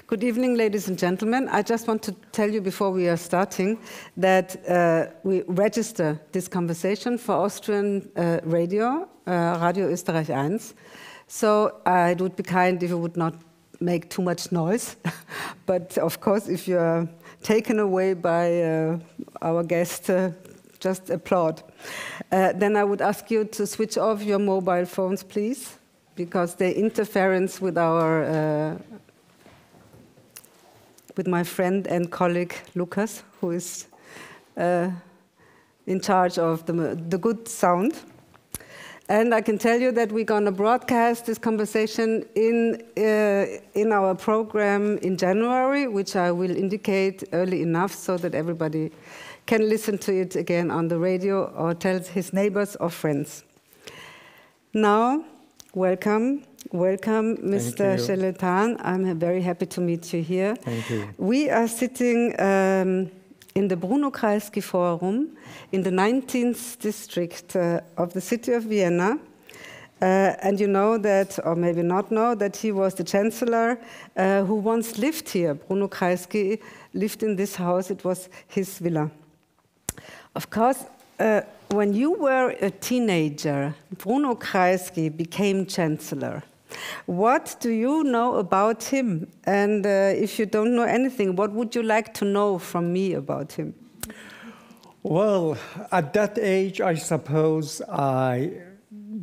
Good evening, ladies and gentlemen. I just want to tell you before we are starting that we register this conversation for Austrian radio, Radio Österreich 1. So it would be kind if you would not make too much noise. But of course, if you are taken away by our guest, just applaud. Then I would ask you to switch off your mobile phones, please, because the interference with our with my friend and colleague Lucas, who is in charge of the good sound. And I can tell you that we're going to broadcast this conversation in our program in January, which I will indicate early enough so that everybody can listen to it again on the radio or tell his neighbors or friends. Now, welcome, Mr. Cheheltan. I'm very happy to meet you here. Thank you. We are sitting in the Bruno Kreisky Forum in the 19th district of the city of Vienna. And you know that, or maybe not know, that he was the chancellor who once lived here. Bruno Kreisky lived in this house. It was his villa. Of course, when you were a teenager, Bruno Kreisky became chancellor. What do you know about him? And if you don't know anything, what would you like to know from me about him? Well, at that age, I suppose I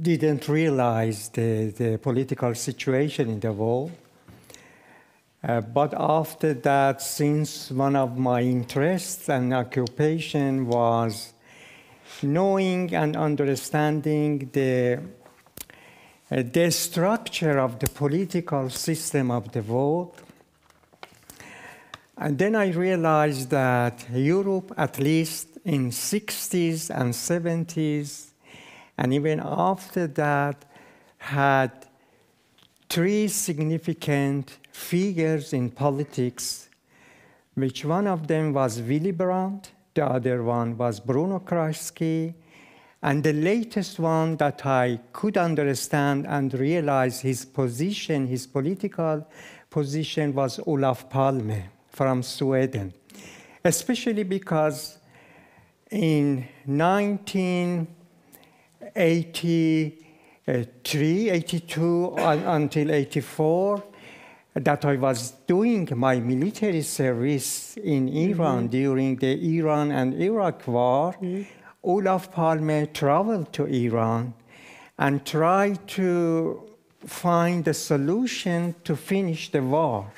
didn't realize the political situation in the world. But after that, since one of my interests and occupation was knowing and understanding the structure of the political system of the world, and then I realized that Europe, at least in 60s and 70s, and even after that, had three significant figures in politics, which one of them was Willy Brandt, the other one was Bruno Kreisky, and the latest one that I could understand and realize his position, his political position, was Olof Palme from Sweden, especially because in 1983, 82 until 84, that I was doing my military service in Iran during the Iran and Iraq war. Olof Palme traveled to Iran and tried to find a solution to finish the war.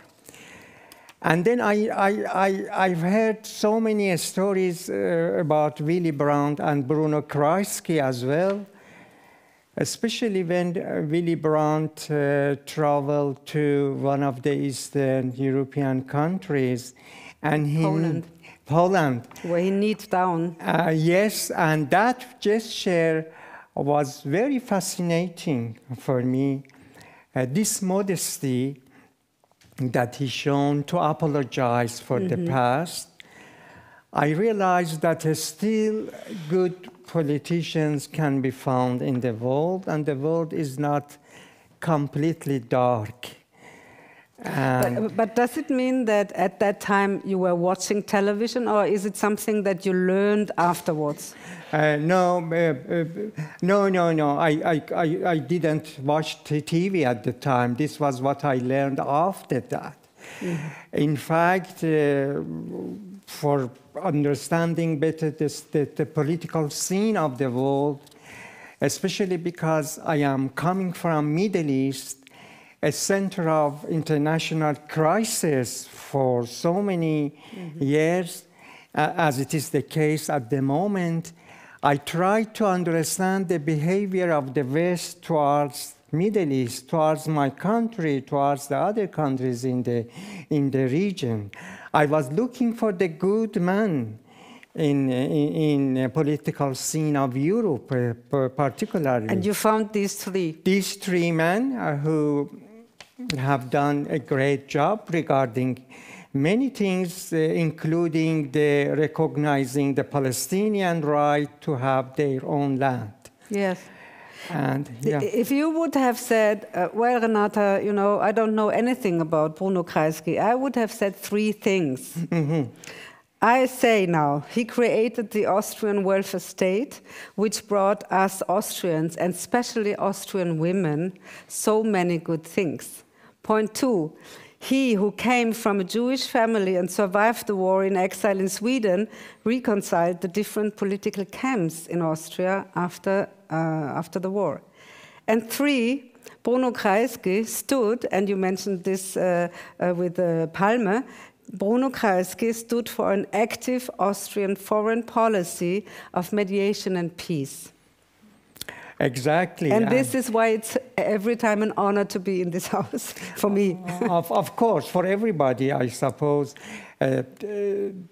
And then I've heard so many stories about Willy Brandt and Bruno Kreisky as well, especially when Willy Brandt traveled to one of the Eastern European countries, and Poland, where he kneeled down. Yes, and that gesture was very fascinating for me. This modesty that he shown to apologize for the past. I realized that still good politicians can be found in the world, and the world is not completely dark. But does it mean that at that time you were watching television, or is it something that you learned afterwards? No. I didn't watch TV at the time. This was what I learned after that. In fact, for understanding better the political scene of the world, especially because I am coming from Middle East, a center of international crisis for so many years, as it is the case at the moment, I try to understand the behavior of the West towards Middle East, towards my country, towards the other countries in the region. I was looking for the good man in the political scene of Europe, particularly. And you found these three? These three men who have done a great job regarding many things, including recognizing the Palestinian right to have their own land. Yes. And yeah. If you would have said, well, Renata, you know, I don't know anything about Bruno Kreisky, I would have said three things. I say now, he created the Austrian welfare state, which brought us Austrians, and especially Austrian women, so many good things. Point two, he who came from a Jewish family and survived the war in exile in Sweden reconciled the different political camps in Austria after the war. And three, Bruno Kreisky stood, and you mentioned this with Palme, Bruno Kreisky stood for an active Austrian foreign policy of mediation and peace. Exactly. And this is why it's every time an honor to be in this house, for me. Of course, for everybody, I suppose.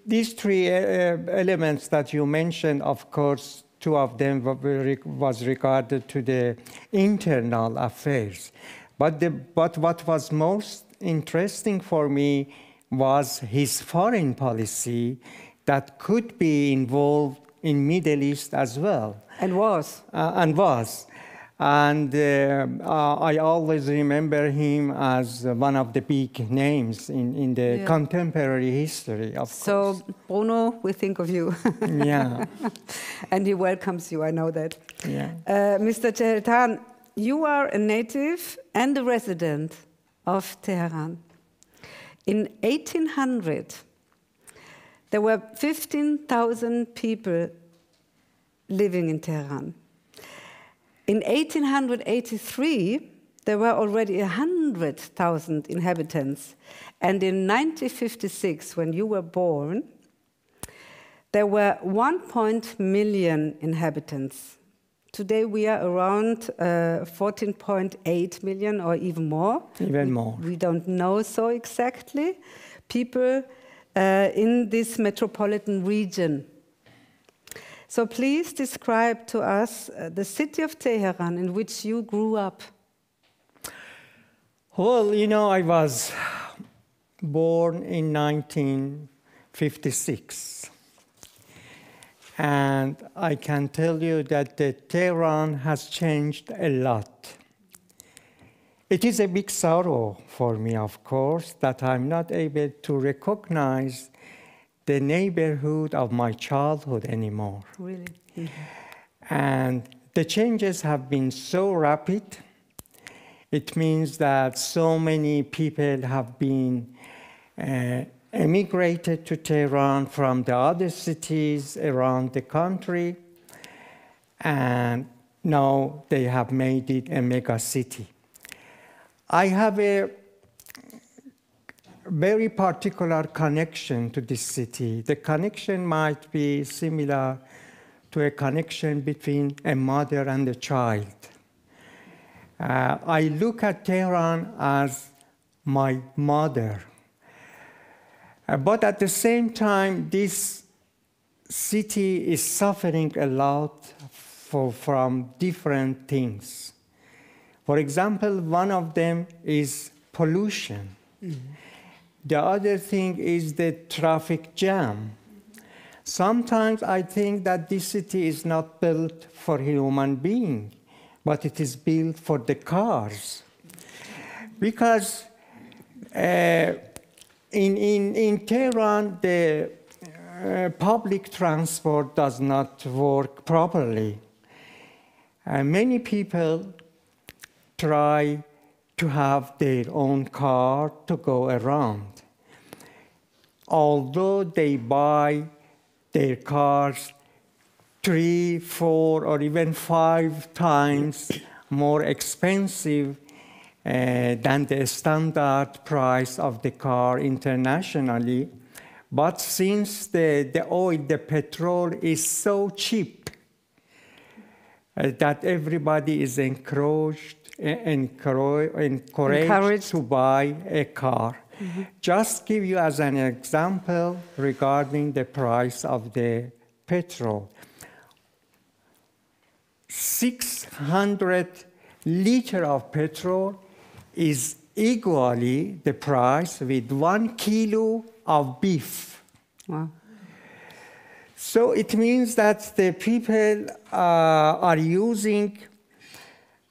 These three elements that you mentioned, of course, two of them was regarded to the internal affairs. But what was most interesting for me was his foreign policy that could be involved in Middle East as well. And was. And I always remember him as one of the big names in the contemporary history, of course. So, Bruno, we think of you. Yeah. And he welcomes you, I know that. Yeah. Mr. Cheheltan, you are a native and a resident of Tehran. In 1800, there were 15,000 people living in Tehran. In 1883, there were already 100,000 inhabitants. And in 1956, when you were born, there were 1 million inhabitants. Today we are around 14.8 million or even more. Even more. We don't know so exactly. People in this metropolitan region. So please describe to us the city of Tehran in which you grew up. Well, you know, I was born in 1956. And I can tell you that Tehran has changed a lot. It is a big sorrow for me, of course, that I'm not able to recognize the neighborhood of my childhood anymore. Really? Mm-hmm. And the changes have been so rapid. It means that so many people have been emigrated to Tehran from the other cities around the country, and now they have made it a mega city. I have a very particular connection to this city. The connection might be similar to a connection between a mother and a child. I look at Tehran as my mother. But at the same time, this city is suffering a lot from different things. For example, one of them is pollution. Mm-hmm. The other thing is the traffic jam. Sometimes I think that this city is not built for human beings, but it is built for the cars. Because in Tehran, the public transport does not work properly. Many people try to have their own car to go around. Although they buy their cars 3, 4, or even 5 times more expensive than the standard price of the car internationally. But since the oil, the petrol is so cheap that everybody is encouraged to buy a car. Mm-hmm. Just give you as an example regarding the price of the petrol. 600 liters of petrol is equally the price with 1 kilo of beef. Wow. So it means that the people are using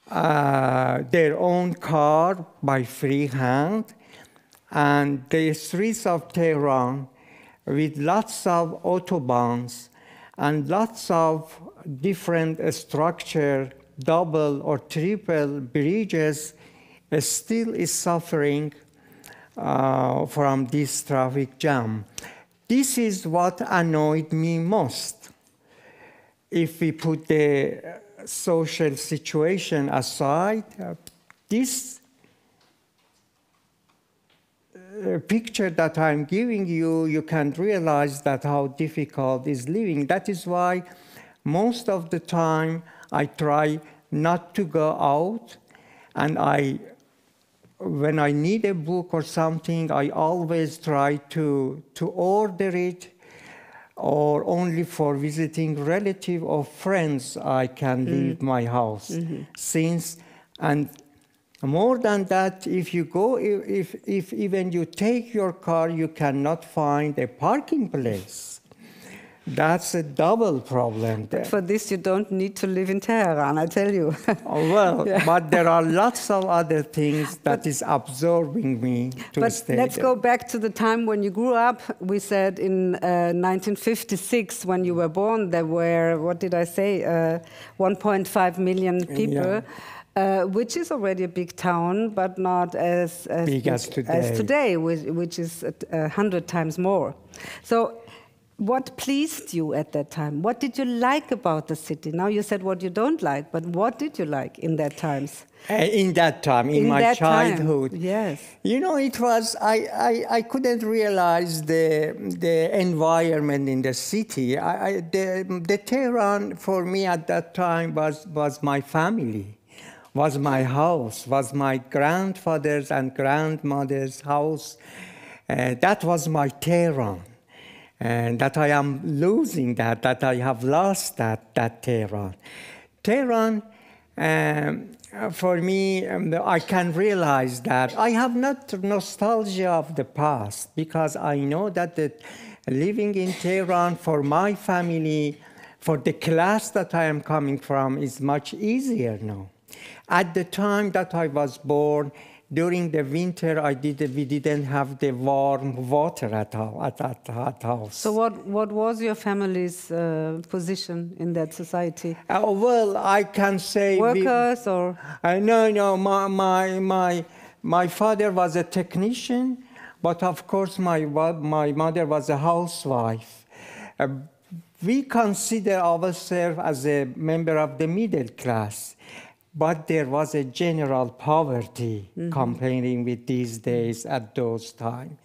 their own car by free hand, and the streets of Tehran with lots of autobahns and lots of different structure, double or triple bridges, still is suffering from this traffic jam. This is what annoyed me most. If we put the social situation aside, this picture that I'm giving you, you can realize that how difficult is living. That is why most of the time I try not to go out, and when I need a book or something, I always try to order it, or only for visiting relative or friends I can leave my house. And more than that, if you go, if even you take your car, you cannot find a parking place. That's a double problem there. But for this, you don't need to live in Tehran, I tell you. Well, yeah. But there are lots of other things that is absorbing me to stay let's there. go back to the time when you grew up. We said in 1956, when you were born, there were, what did I say, 1.5 million people. Yeah. Which is already a big town, but not as big as today, which is 100 times more. So, what pleased you at that time? What did you like about the city? Now you said what you don't like, but what did you like in that times? In that time, in my childhood. Yes. You know, it was, I couldn't realize the environment in the city. The Tehran, for me at that time, was my family, was my house, was my grandfather's and grandmother's house. That was my Tehran. And that I am losing that I have lost that Tehran. Tehran, for me, I can realize that I have not nostalgia of the past, because I know that living in Tehran for my family, for the class that I am coming from, is much easier now. At the time that I was born, during the winter, we didn't have the warm water at that house. So what was your family's position in that society? Well, I can say... Workers or...? No, my father was a technician, but of course my mother was a housewife. We consider ourselves as a member of the middle class. But there was a general poverty comparing with these days at those times.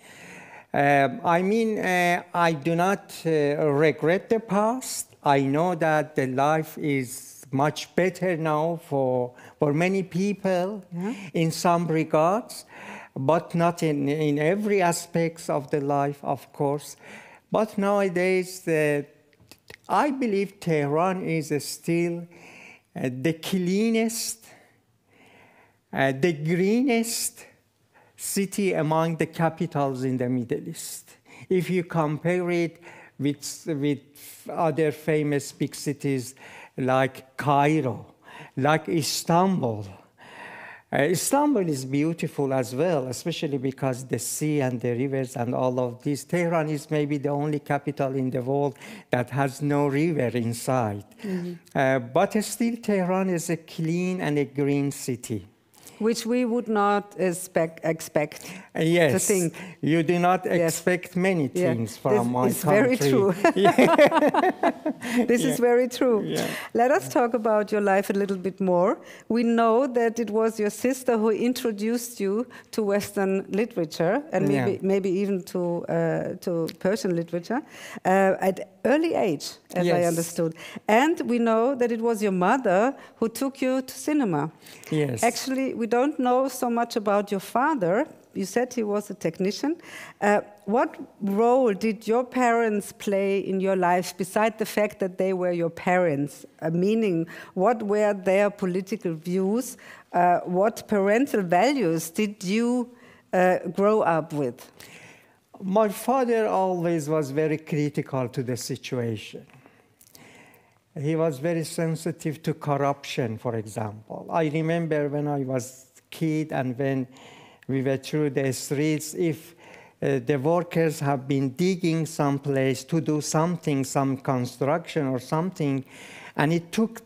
I mean, I do not regret the past. I know that the life is much better now for many people in some regards, but not in every aspect of the life, of course. But nowadays, I believe Tehran is still the cleanest, the greenest city among the capitals in the Middle East. If you compare it with other famous big cities like Cairo, like Istanbul. Istanbul is beautiful as well, especially because the sea and the rivers and all of this. Tehran is maybe the only capital in the world that has no river inside. But still, Tehran is a clean and a green city. Which we would not expect to think. You do not expect many things from my country. Very true. This is very true. Yeah. Let us talk about your life a little bit more. We know that it was your sister who introduced you to Western literature, and maybe even to Persian literature at early age, as I understood. And we know that it was your mother who took you to cinema. Yes. Actually, we don't know so much about your father. You said he was a technician. What role did your parents play in your life, besides the fact that they were your parents? Meaning, what were their political views? What parental values did you grow up with? My father always was very critical to the situation. he was very sensitive to corruption, for example. I remember when I was a kid and when we were through the streets, if the workers have been digging someplace to do something, some construction or something, and it took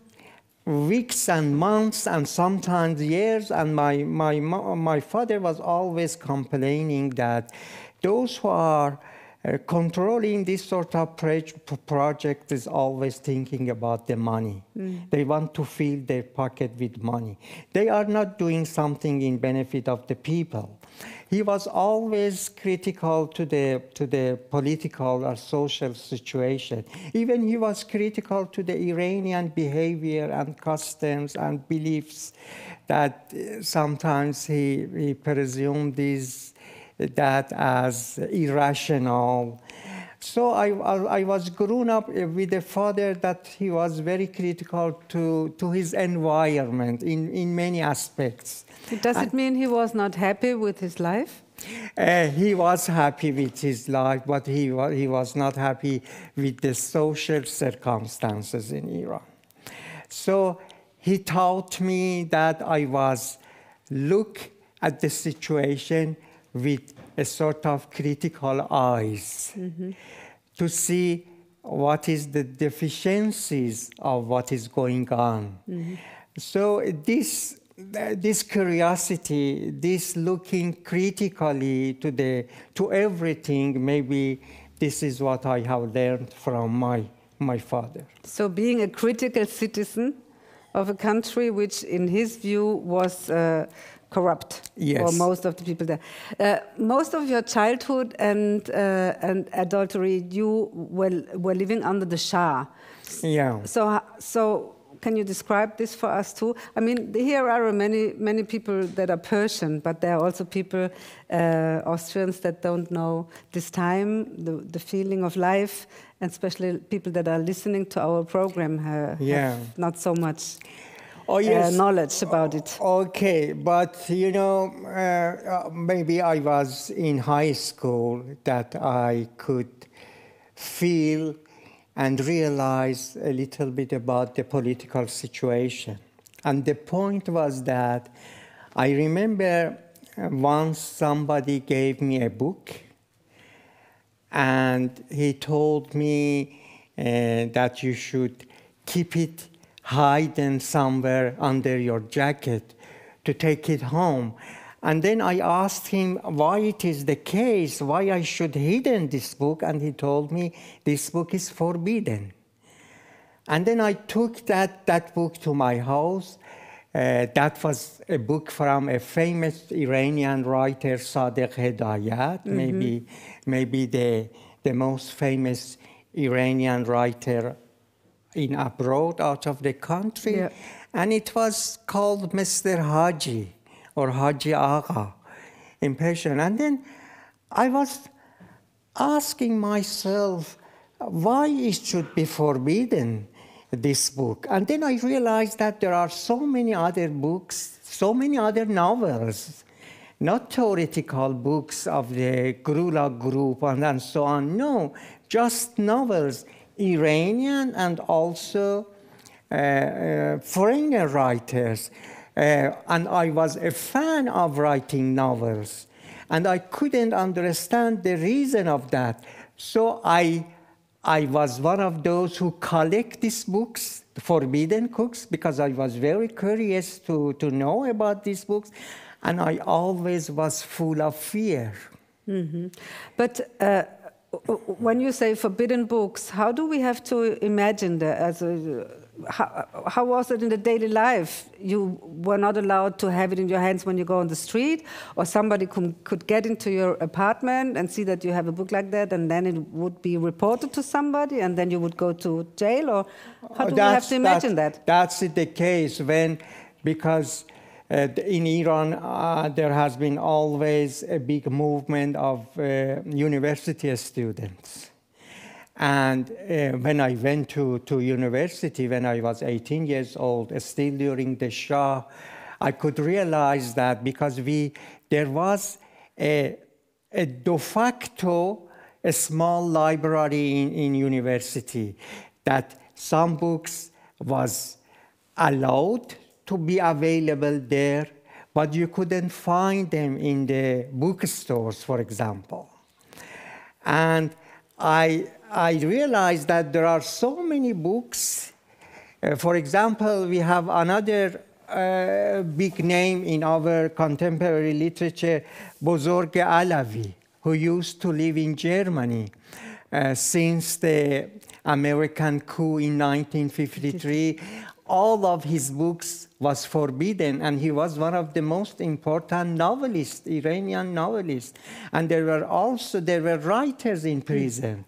weeks and months and sometimes years, and my father was always complaining that those who are controlling this sort of project is always thinking about the money. They want to fill their pocket with money. They are not doing something in benefit of the people. He was always critical to the political or social situation. Even he was critical to the Iranian behavior and customs and beliefs that sometimes he presumed that as irrational. So I was grown up with a father that he was very critical to his environment in many aspects. Does it mean he was not happy with his life? He was happy with his life, but he was not happy with the social circumstances in Iran. So he taught me that I was look at the situation with a sort of critical eyes to see what is the deficiencies of what is going on. So this curiosity, this looking critically to everything, maybe this is what I have learned from my father. So being a critical citizen of a country which, in his view, was corrupt, yes, for most of the people there. Most of your childhood and adultery, you were living under the Shah. Yeah. So can you describe this for us too? I mean, here are many people that are Persian, but there are also people, Austrians, that don't know this time, the feeling of life, and especially people that are listening to our program have not so much knowledge about it. Okay, but you know, maybe I was in high school that I could feel and realize a little bit about the political situation. And the point was that I remember once somebody gave me a book and he told me that you should keep it hidden somewhere under your jacket to take it home. And then I asked him why it is the case, why I should hidden this book, and he told me this book is forbidden. And then I took that book to my house. That was a book from a famous Iranian writer, Sadegh Hedayat, maybe the most famous Iranian writer in abroad, out of the country. Yeah. And it was called Mr. Haji, or Haji Agha in Persian. And then I was asking myself why it should be forbidden, this book. And then I realized that there are so many other books, so many other novels, not theoretical books of the Gulag group and so on. No, just novels, Iranian and also foreign writers. And I was a fan of writing novels. And I couldn't understand the reason of that. So I was one of those who collect these books, the forbidden books, because I was very curious to know about these books. And I always was full of fear. But when you say forbidden books, how do we have to imagine that? How was it in the daily life? You were not allowed to have it in your hands when you go on the street, or somebody could get into your apartment and see that you have a book like that, and then it would be reported to somebody, and then you would go to jail? Or how do we have to imagine that? That's the case because in Iran, there has been always a big movement of university students. And when I went to university, when I was 18 years old, still during the Shah, I could realize that because there was a de facto a small library in university that some books was allowed to be available there, but you couldn't find them in the bookstores, for example. And I realized that there are so many books. For example, we have another big name in our contemporary literature, Bozorg Alavi, who used to live in Germany since the American coup in 1953. All of his books was forbidden, and he was one of the most important novelists, Iranian novelists. And there were writers in prison.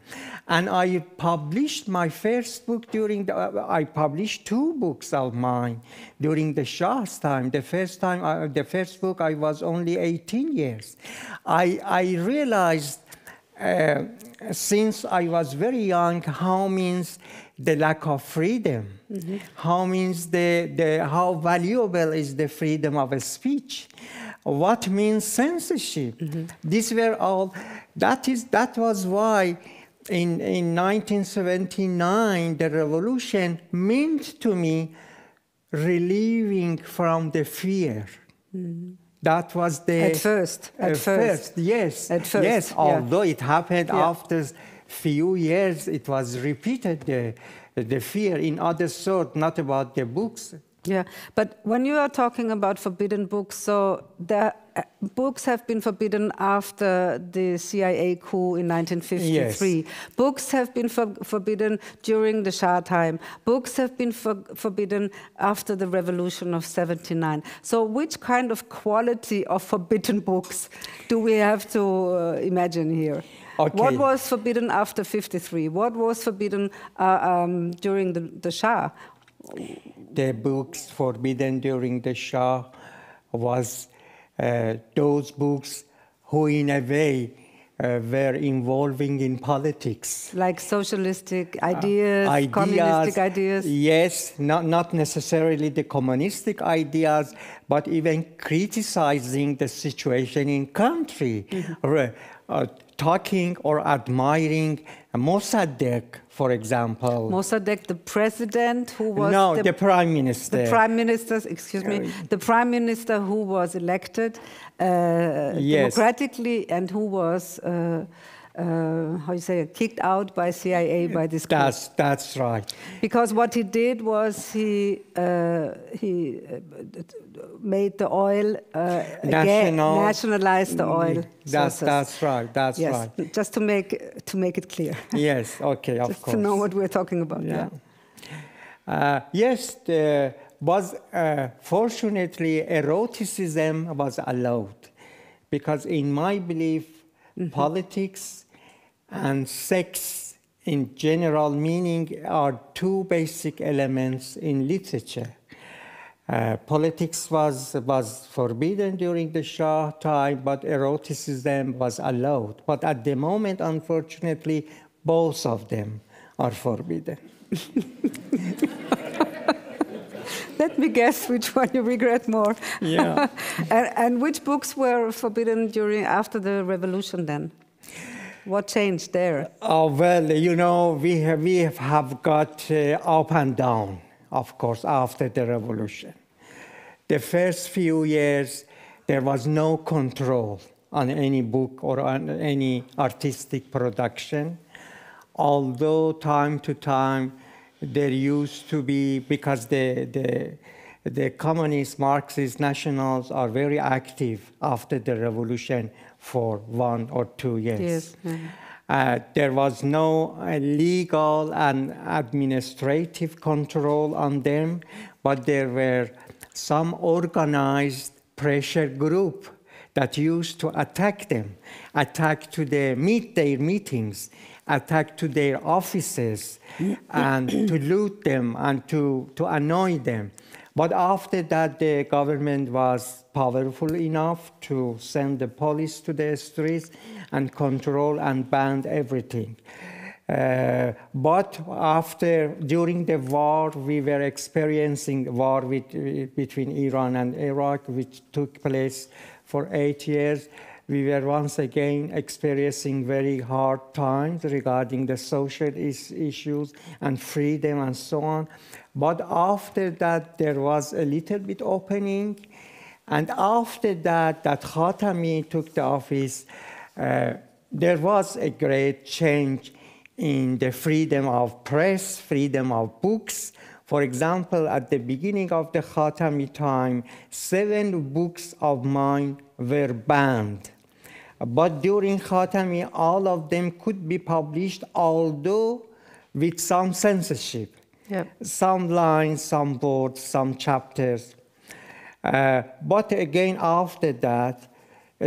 And I published my first book I published 2 books of mine during the Shah's time. The first book, I was only 18 years. I realized since I was very young how means the lack of freedom, how means how valuable is the freedom of speech, what means censorship. These were all, that was why in 1979 the revolution meant to me relieving from the fear. That was the... At first, yes. At first, yes. Although it happened after few years, it was repeated, the fear in other sort, not about the books. Yeah, but when you are talking about forbidden books, so the books have been forbidden after the CIA coup in 1953. Yes. Books have been forbidden during the Shah time. Books have been forbidden after the revolution of '79. So which kind of quality of forbidden books do we have to imagine here? Okay. What was forbidden after '53? What was forbidden during the Shah? The books forbidden during the Shah was those books who, in a way, were involving in politics. Like socialistic ideas, communistic ideas? Yes, not necessarily the communistic ideas, but even criticizing the situation in country. Talking or admiring Mossadegh, for example. Mossadegh, the president who was... No, the prime minister. The prime minister, excuse me, the prime minister who was elected democratically and who was, how you say, kicked out by CIA by this coup. That's right. Because what he did was he made the oil nationalized the oil. That's right. That's right. Just to make it clear. Yes. Okay. Of just course. to know what we're talking about. Yes. Fortunately, eroticism was allowed, because in my belief, politics and sex in general meaning are 2 basic elements in literature. Politics was forbidden during the Shah time, but eroticism was allowed. But at the moment, unfortunately, both of them are forbidden. Let me guess which one you regret more. Yeah. and which books were forbidden after the revolution then? What changed there? Well, you know, we have got up and down, of course, after the revolution. The first few years, there was no control on any book or on any artistic production, although time to time there used to be, because the communist Marxist nationals are very active after the revolution for 1 or 2 years. Yes. There was no legal and administrative control on them, but there were some organized pressure group that used to attack them, attack to their meetings, attack to their offices, and to loot them and to annoy them. But after that, the government was powerful enough to send the police to the streets and control and ban everything. But during the war, we were experiencing war between Iran and Iraq, which took place for 8 years. we were once again experiencing very hard times regarding the social issues and freedom and so on. But after that, there was a little bit opening. And after that Khatami took the office, there was a great change in the freedom of press, freedom of books. For example, at the beginning of the Khatami time, 7 books of mine were banned. But during Khatami, all of them could be published, although with some censorship. Yep. Some lines, some words, some chapters. But again, after that,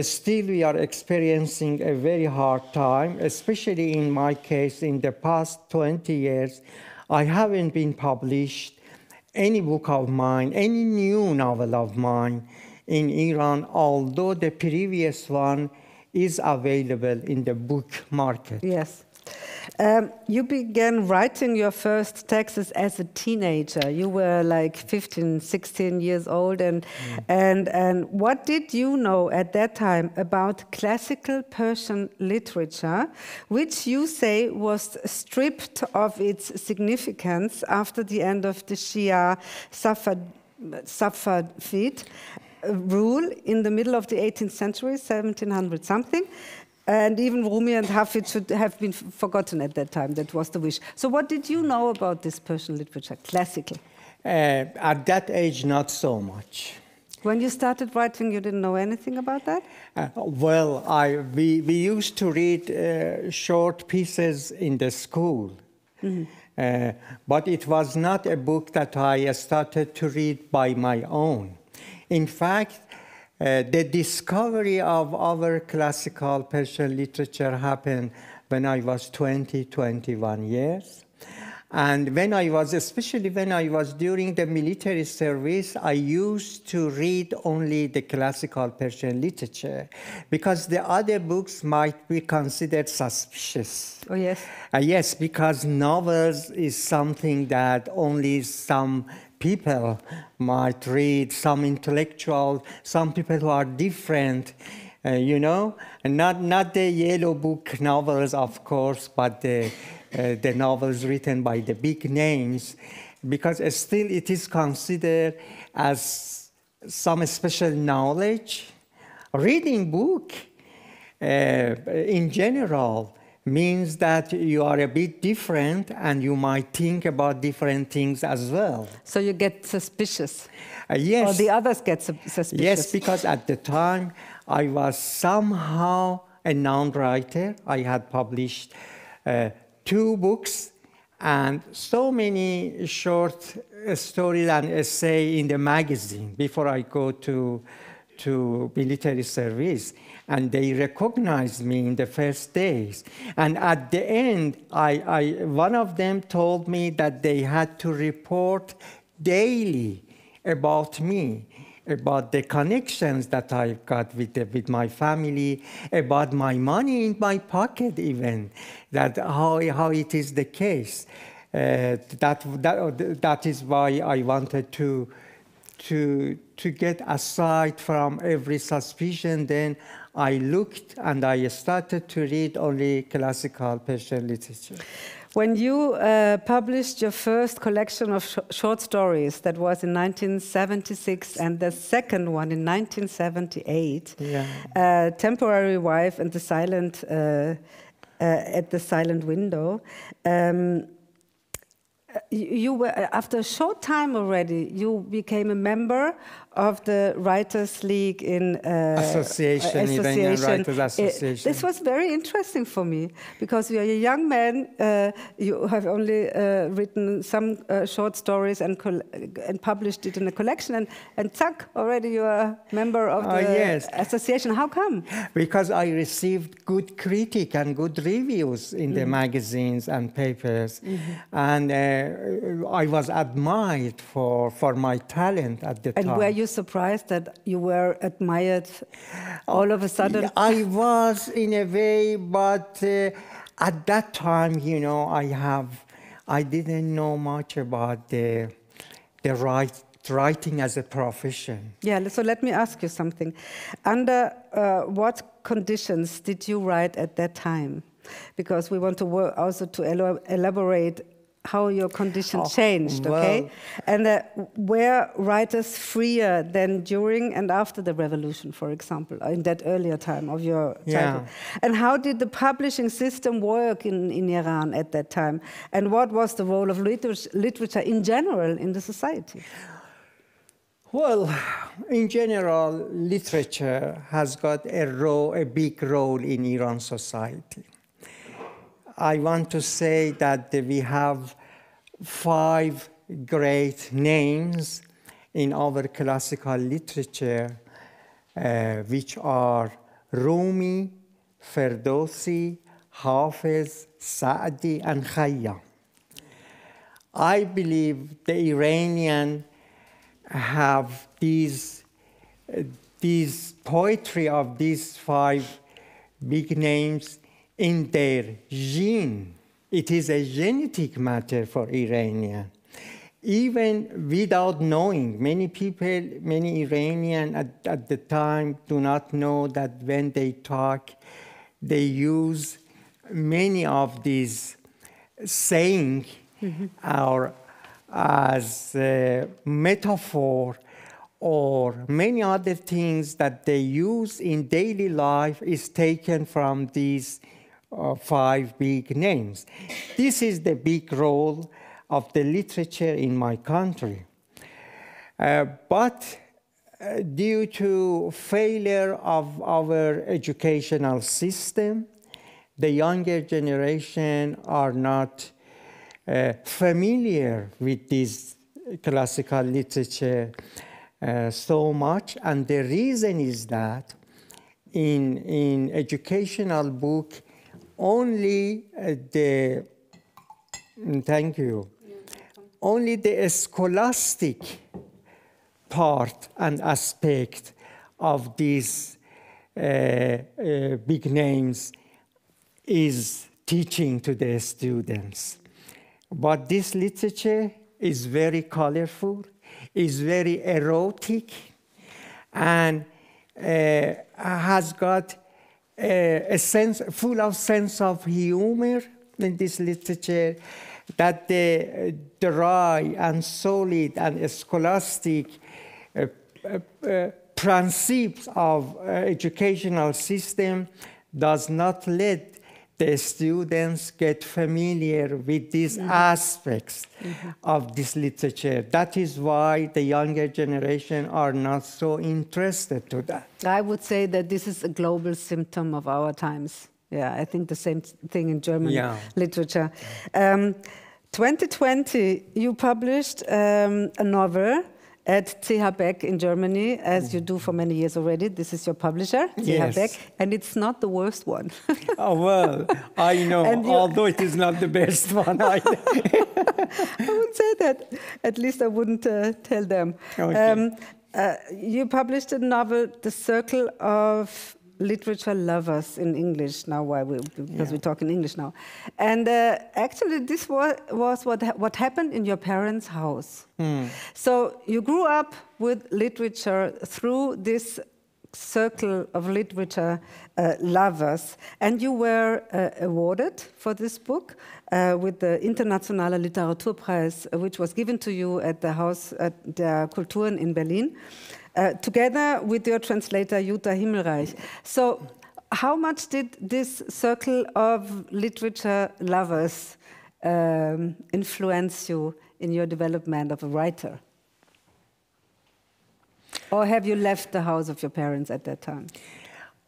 still we are experiencing a very hard time, especially in my case, in the past 20 years, I haven't been published any book of mine, any new novel of mine in Iran, although the previous one is available in the book market. Yes. You began writing your first texts as a teenager. You were like 15, 16 years old. And what did you know at that time about classical Persian literature, which you say was stripped of its significance after the end of the Shia Safavid rule in the middle of the 18th century, 1700 something? And even Rumi and Hafid should have been forgotten at that time. That was the wish. So what did you know about this Persian literature, classical? At that age, not so much. When you started writing, you didn't know anything about that? Well, we used to read short pieces in the school. Mm-hmm. But it was not a book that I started to read by my own. In fact, the discovery of our classical Persian literature happened when I was 20, 21 years. And when I was, especially when I was during the military service, I used to read only the classical Persian literature because the other books might be considered suspicious. Oh, yes? Yes, because novels is something that only some people might read, some intellectual, some people who are different, you know, and not the yellow book novels, of course, but the novels written by the big names, because still it is considered as some special knowledge. Reading book, in general, means that you are a bit different and you might think about different things as well. So you get suspicious? Yes. Or the others get suspicious? Yes, because at the time I was somehow a non-writer. I had published 2 books and so many short stories and essays in the magazine before I go to military service. And they recognized me in the first days. And at the end, one of them told me that they had to report daily about me, about the connections that I got with my family, about my money in my pocket even, that how it is the case. That is why I wanted to get aside from every suspicion. Then I looked and I started to read only classical Persian literature. When you published your first collection of short stories, that was in 1976, and the second one in 1978, yeah. Temporary Wife and the Silent at the Silent Window, you were, after a short time already, you became a member of the Writers' League in Iranian Writers Association. This was very interesting for me because you are a young man. You have only written some short stories and published it in a collection, and zack, already you are a member of the yes. association. How come? Because I received good critique and good reviews in the magazines and papers, and I was admired for my talent at the time. And were you surprised that you were admired all of a sudden? I was in a way, but at that time, you know, I didn't know much about the writing as a profession. Yeah, so let me ask you something. Under what conditions did you write at that time? Because we want to also to elaborate how your condition changed, okay? And were writers freer than during and after the revolution, for example, in that earlier time of your childhood? And how did the publishing system work in Iran at that time? And what was the role of literature in general in the society? Well, in general, literature has got a big role in Iran society. I want to say that we have 5 great names in our classical literature, which are Rumi, Ferdowsi, Hafiz, Sa'di, and Khayyam. I believe the Iranian have these poetry of these 5 big names in their gene. It is a genetic matter for Iranian. Even without knowing, many people, many Iranian at the time do not know that when they talk, they use many of these sayings or as a metaphor, or many other things that they use in daily life is taken from these 5 big names. This is the big role of the literature in my country. But due to failure of our educational system, the younger generation are not familiar with this classical literature so much, and the reason is that in educational book, only only the scholastic part and aspect of these big names is teaching to the students. But this literature is very colorful, is very erotic, and has got a sense, full of sense of humor in this literature, that the dry and solid and scholastic principles of educational system does not let the students get familiar with these aspects of this literature. That is why the younger generation are not so interested to that. I would say that this is a global symptom of our times. Yeah, I think the same thing in German literature. 2020, you published a novel at Beck in Germany, as you do for many years already. This is your publisher, Beck, and it's not the worst one. Oh, well, I know, although it is not the best one either. I would say that. At least I wouldn't tell them. Okay. You published a novel, The Circle of Literature Lovers, in English now, because we talk in English now. And actually, this was what happened in your parents' house. So you grew up with literature through this circle of literature lovers, and you were awarded for this book with the Internationaler Literaturpreis, which was given to you at the Haus der Kulturen in Berlin, together with your translator Jutta Himmelreich. So how much did this circle of literature lovers influence you in your development of a writer? Or have you left the house of your parents at that time?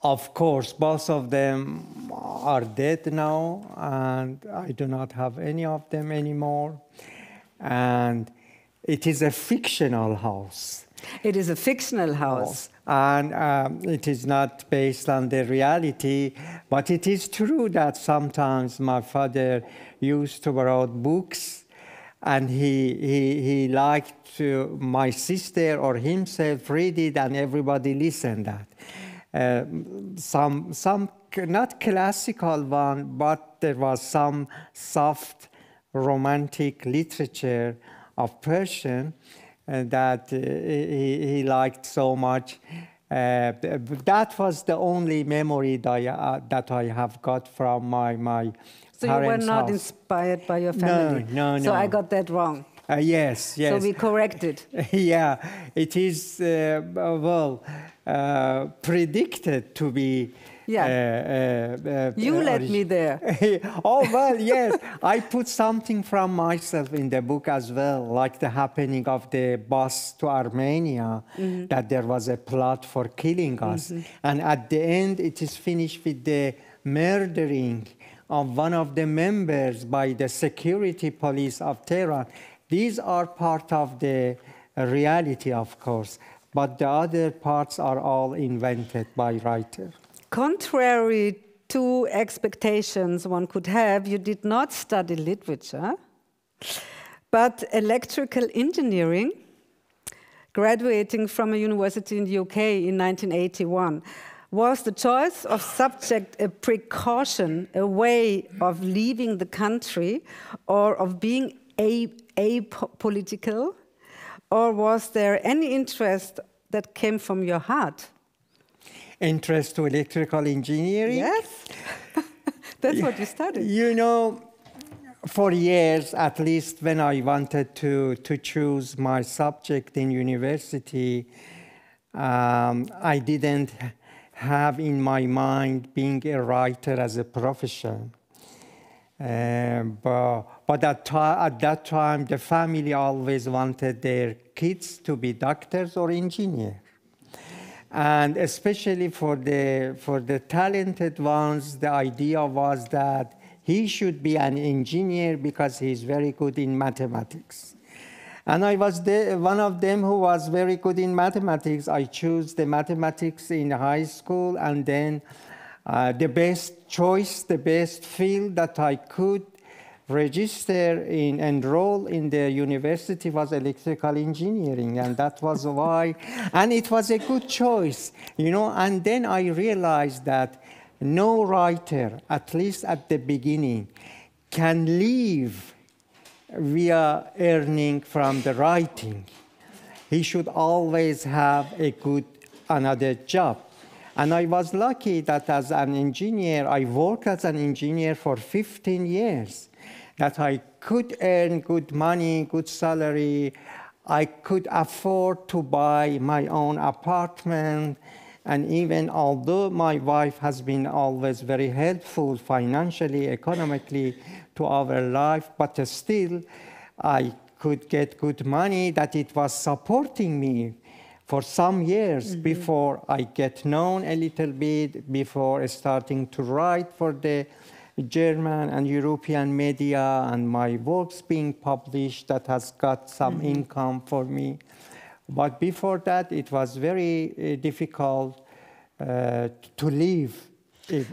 Of course, both of them are dead now, and I do not have any of them anymore. And it is a fictional house. It is a fictional house. And it is not based on the reality, but it is true that sometimes my father used to borrow books, and he liked to, my sister or himself read it, and everybody listened that. Some not classical one, but there was some soft romantic literature of Persian that he liked so much That was the only memory that I have got from my So you were not inspired by your family? No. So I got that wrong? Yes. So we corrected. Yeah, it is, predicted to be. Yeah. You led me there. Oh, well, yes. I put something from myself in the book as well, like the happening of the bus to Armenia, that there was a plot for killing us. And at the end, it is finished with the murdering of one of the members by the security police of Tehran. These are part of the reality, of course, but the other parts are all invented by writer. Contrary to expectations one could have, you did not study literature, but electrical engineering, graduating from a university in the UK in 1981. Was the choice of subject a precaution, a way of leaving the country, or of being apolitical, or was there any interest that came from your heart? Interest to electrical engineering? Yes, that's what you studied. You know, for years, at least when I wanted to choose my subject in university, I didn't have in my mind being a writer as a profession. But at that time, the family always wanted their kids to be doctors or engineers. And especially for the talented ones, the idea was that he should be an engineer because he's very good in mathematics. And I was one of them who was very good in mathematics. I chose the mathematics in high school, and then the best choice, the best field that I could enroll in the university was electrical engineering, and that was why, and it was a good choice, you know. And then I realized that no writer, at least at the beginning, can live via earning from the writing. He should always have another job. And I was lucky that as an engineer, I worked as an engineer for 15 years, that I could earn good money, good salary. I could afford to buy my own apartment. And even although my wife has been always very helpful financially, economically to our life, but still I could get good money, that it was supporting me for some years before I get known a little bit, before starting to write for the German and European media, and my works being published that has got some income for me. But before that, it was very difficult to live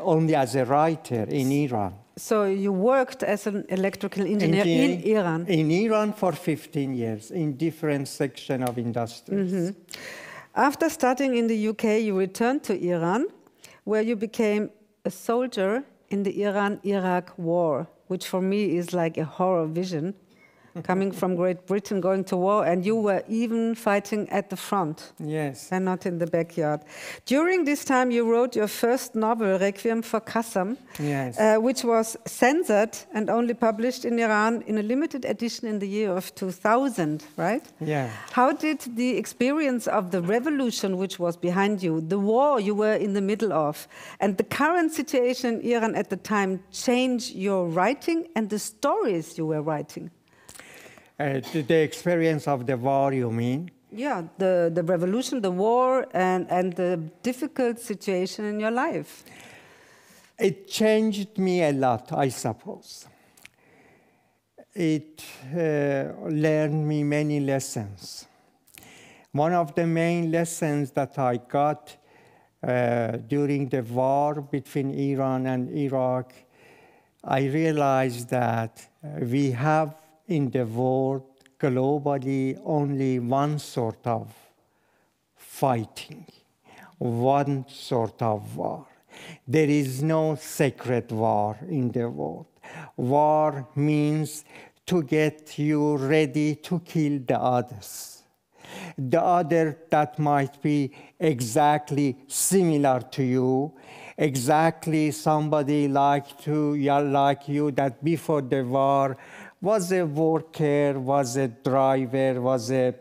only as a writer in Iran. So you worked as an electrical engineer in Iran? In Iran for 15 years, in different sections of industries. After studying in the UK, you returned to Iran, where you became a soldier in the Iran-Iraq war, which for me is like a horror vision, coming from Great Britain, going to war, and you were even fighting at the front. Yes. And not in the backyard. During this time, you wrote your first novel, Requiem for Qassam, yes. Which was censored and only published in Iran in a limited edition in the year of 2000, right? Yeah. How did the experience of the revolution, which was behind you, the war you were in the middle of, and the current situation in Iran at the time change your writing and the stories you were writing? The experience of the war, you mean? Yeah, the revolution, the war, and the difficult situation in your life. It changed me a lot, I suppose. It learned me many lessons. One of the main lessons that I got during the war between Iran and Iraq, I realized that we have in the world globally only one sort of fighting, one sort of war. There is no sacred war in the world. War means to get you ready to kill the others. the other that might be exactly similar to you, exactly somebody like you that before the war was a worker, was a driver, was a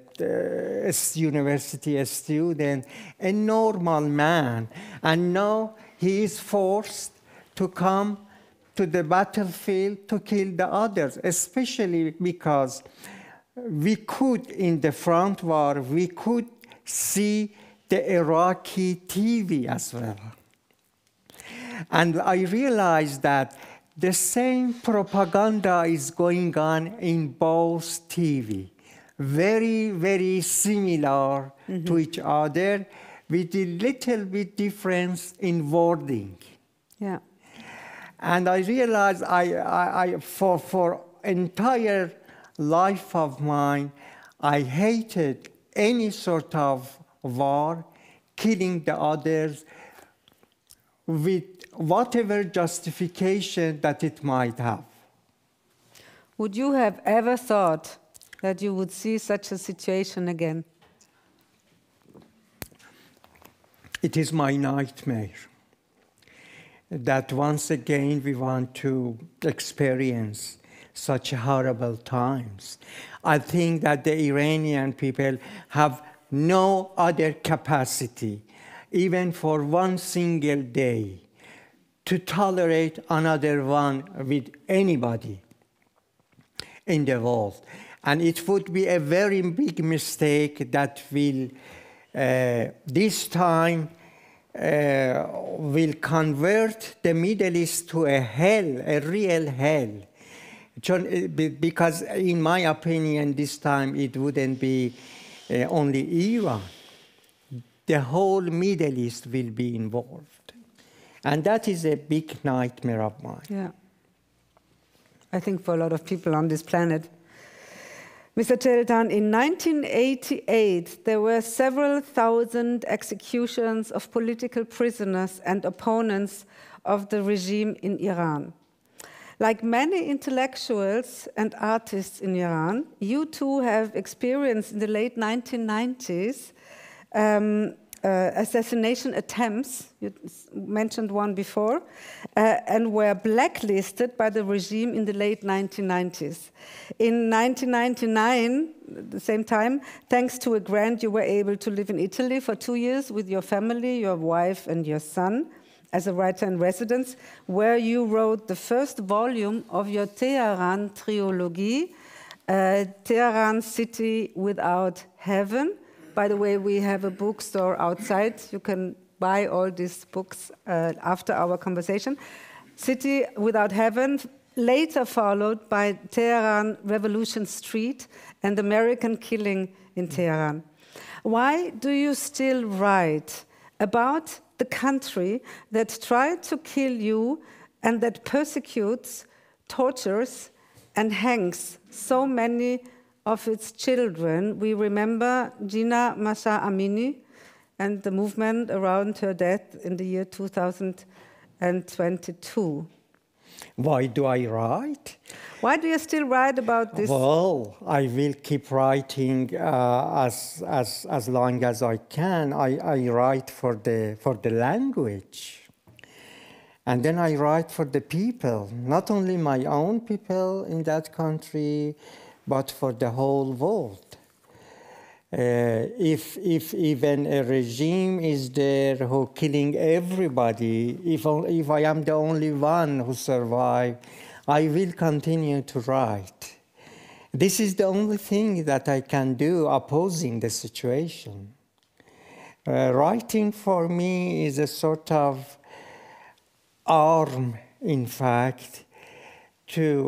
university student, a normal man. And now he is forced to come to the battlefield to kill the others, especially because we could, in the front war, we could see the Iraqi TV as well. And I realized that the same propaganda is going on in both TV. Very, very similar to each other, with a little bit difference in wording. Yeah. And I realized for entire life of mine, I hated any sort of war, killing the others, with whatever justification that it might have. Would you have ever thought that you would see such a situation again? It is my nightmare that once again we want to experience such horrible times. I think that the Iranian people have no other capacity, even for one single day, to tolerate another one with anybody in the world. And it would be a very big mistake that will, this time, will convert the Middle East to a hell, a real hell. Because in my opinion, this time it wouldn't be only Iran. The whole Middle East will be involved. And that is a big nightmare of mine. Yeah. I think for a lot of people on this planet. Mr. Cheheltan, in 1988, there were several thousand executions of political prisoners and opponents of the regime in Iran. Like many intellectuals and artists in Iran, you too have experienced in the late 1990s assassination attempts, you mentioned one before, and were blacklisted by the regime in the late 1990s. In 1999, at the same time, thanks to a grant, you were able to live in Italy for 2 years with your family, your wife and your son, as a writer in residence, where you wrote the first volume of your Tehran trilogy, Tehran City Without Heaven. By the way, we have a bookstore outside. You can buy all these books after our conversation. City Without Heaven, later followed by Tehran Revolution Street and American Killing in Tehran. Why do you still write about the country that tried to kill you and that persecutes, tortures, and hangs so many of its children? We remember Gina Masha Amini and the movement around her death in the year 2022. Why do I write? Why do you still write about this? Well, I will keep writing as long as I can. I write for the language. And then I write for the people, not only my own people in that country, but for the whole world. If even a regime is there who killing everybody, if I am the only one who survived, I will continue to write. This is the only thing that I can do opposing the situation. Writing for me is a sort of arm, in fact,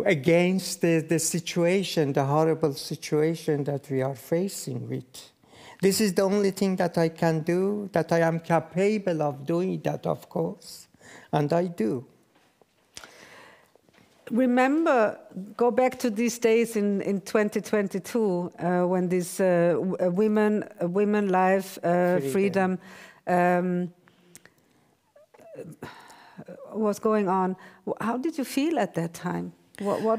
against the situation, the horrible situation that we are facing with. This is the only thing that I can do, that I am capable of doing that, of course, and I do. Remember, go back to these days in 2022 when this women life freedom was going on. How did you feel at that time? What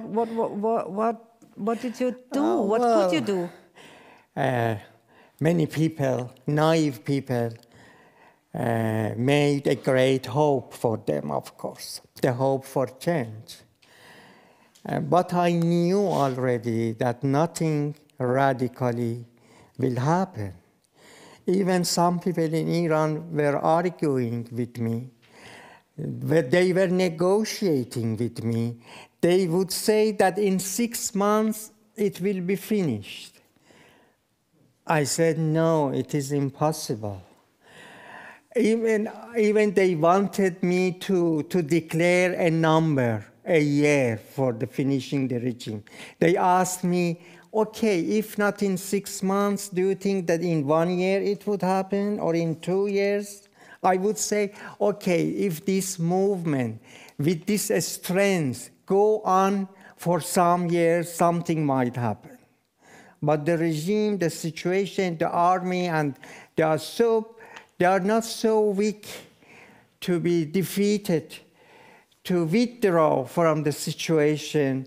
did you do? What could you do? many people, naive people, made a great hope for them, of course, the hope for change. But I knew already that nothing radically will happen. Even some people in Iran were arguing with me. They were negotiating with me. They would say that in 6 months it will be finished. I said, no, it is impossible. Even they wanted me to declare a number, a year for the finishing the regime. They asked me, okay, if not in 6 months, do you think that in 1 year it would happen, or in 2 years? I would say, okay, if this movement with this strength go on for some years, something might happen. But the regime, the situation, the army, and they are not so weak to be defeated, to withdraw from the situation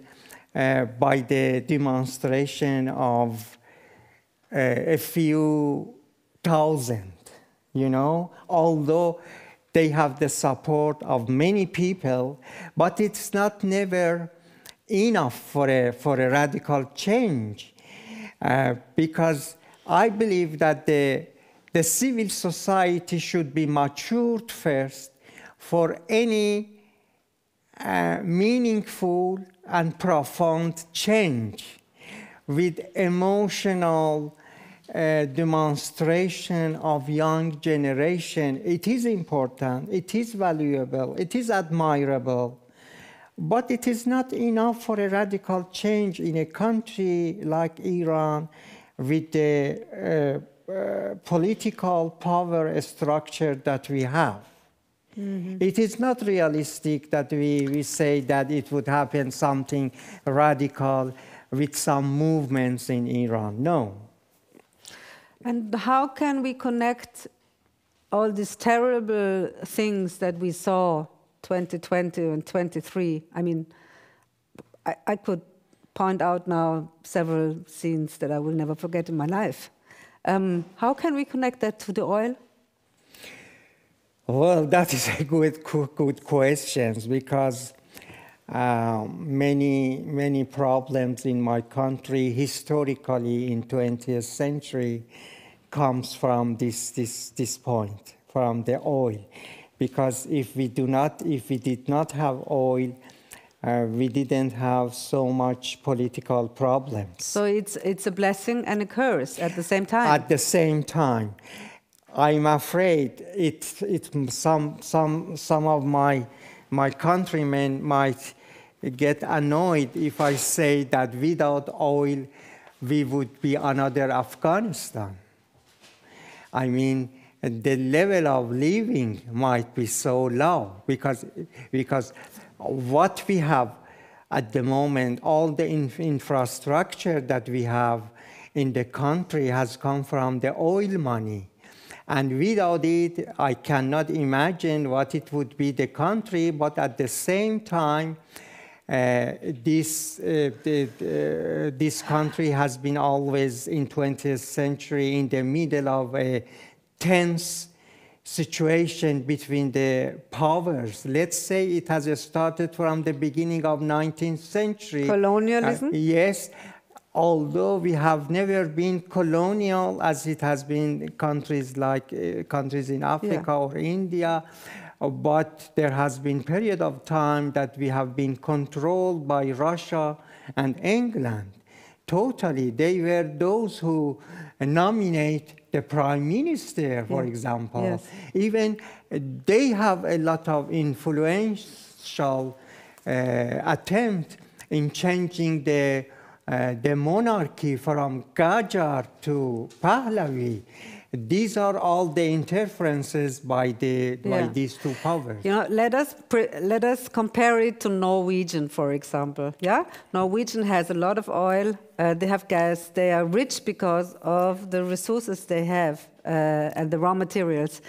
by the demonstration of a few thousand, you know, although they have the support of many people, but it's not never enough for a radical change, because I believe that the civil society should be matured first for any meaningful and profound change with emotional demonstration of young generation. It is important, it is valuable, it is admirable, but it is not enough for a radical change in a country like Iran with the political power structure that we have. Mm-hmm. It is not realistic that we say that it would happen something radical with some movements in Iran. No. And how can we connect all these terrible things that we saw 2020 and 23? I mean, I could point out now several scenes that I will never forget in my life. How can we connect that to the oil? Well, that is a good question, because many problems in my country historically in 20th century comes from this point, from the oil. Because if we did not have oil, we didn't have so much political problems. So it's a blessing and a curse at the same time. At the same time, I'm afraid some of my countrymen might get annoyed if I say that without oil we would be another Afghanistan. I mean, the level of living might be so low because what we have at the moment, all the infrastructure that we have in the country has come from the oil money. And without it, I cannot imagine what it would be the country, but at the same time, this country has been always in 20th century in the middle of a tense situation between the powers. Let's say it has started from the beginning of 19th century. Colonialism? Yes. Although we have never been colonial, as it has been countries like countries in Africa or India, but there has been period of time that we have been controlled by Russia and England. Totally, they were those who nominate the prime minister, for example. Yes. Even they have a lot of influential attempt in changing the monarchy from Qajar to Pahlavi. These are all the interferences by these two powers. You know, let us compare it to Norwegian, for example. Yeah, Norwegian has a lot of oil. They have gas. They are rich because of the resources they have and the raw materials.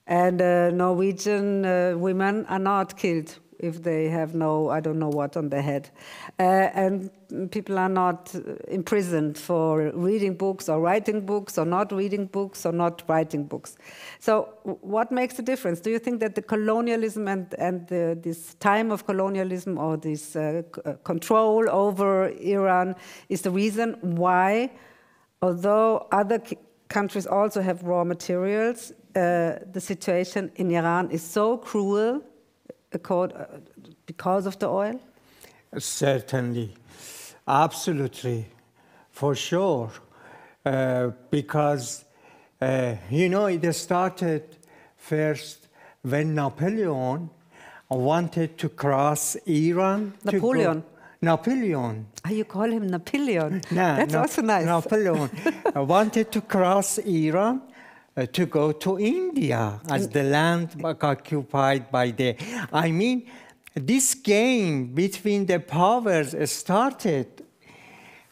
And Norwegian women are not killed if they have no, I don't know what on their head. And people are not imprisoned for reading books or writing books or not reading books or not writing books. So what makes the difference? Do you think that the colonialism and this time of colonialism or this control over Iran is the reason why, although other countries also have raw materials, the situation in Iran is so cruel because of the oil? Certainly, absolutely, for sure. Because, you know, it started first when Napoleon wanted to cross Iran. Napoleon? Napoleon. Oh, you call him Napoleon? No, that's also nice. Napoleon wanted to cross Iran to go to India as the land occupied by the... I mean, this game between the powers started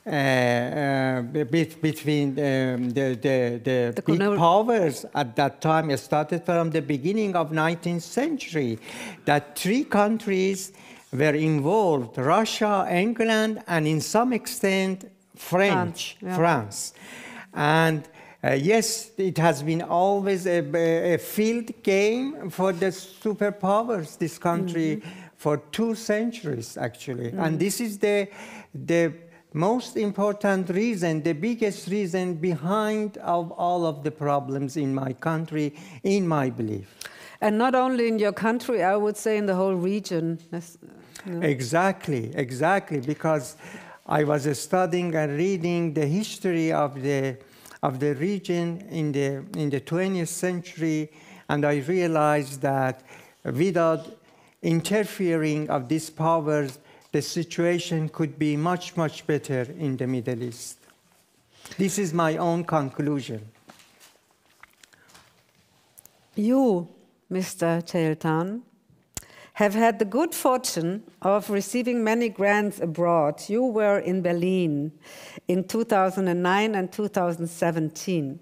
between the big powers at that time. It started from the beginning of 19th century, that three countries were involved: Russia, England, and in some extent France. And yes, it has been always a field game for the superpowers, this country, for 2 centuries, actually. And this is the most important reason, the biggest reason behind of all of the problems in my country, in my belief. And not only in your country, I would say in the whole region. Exactly, exactly, because I was studying and reading the history of the region in the 20th century, and I realized that without interfering of these powers, the situation could be much, much better in the Middle East. This is my own conclusion. You, Mr. Cheheltan, have had the good fortune of receiving many grants abroad. You were in Berlin in 2009 and 2017.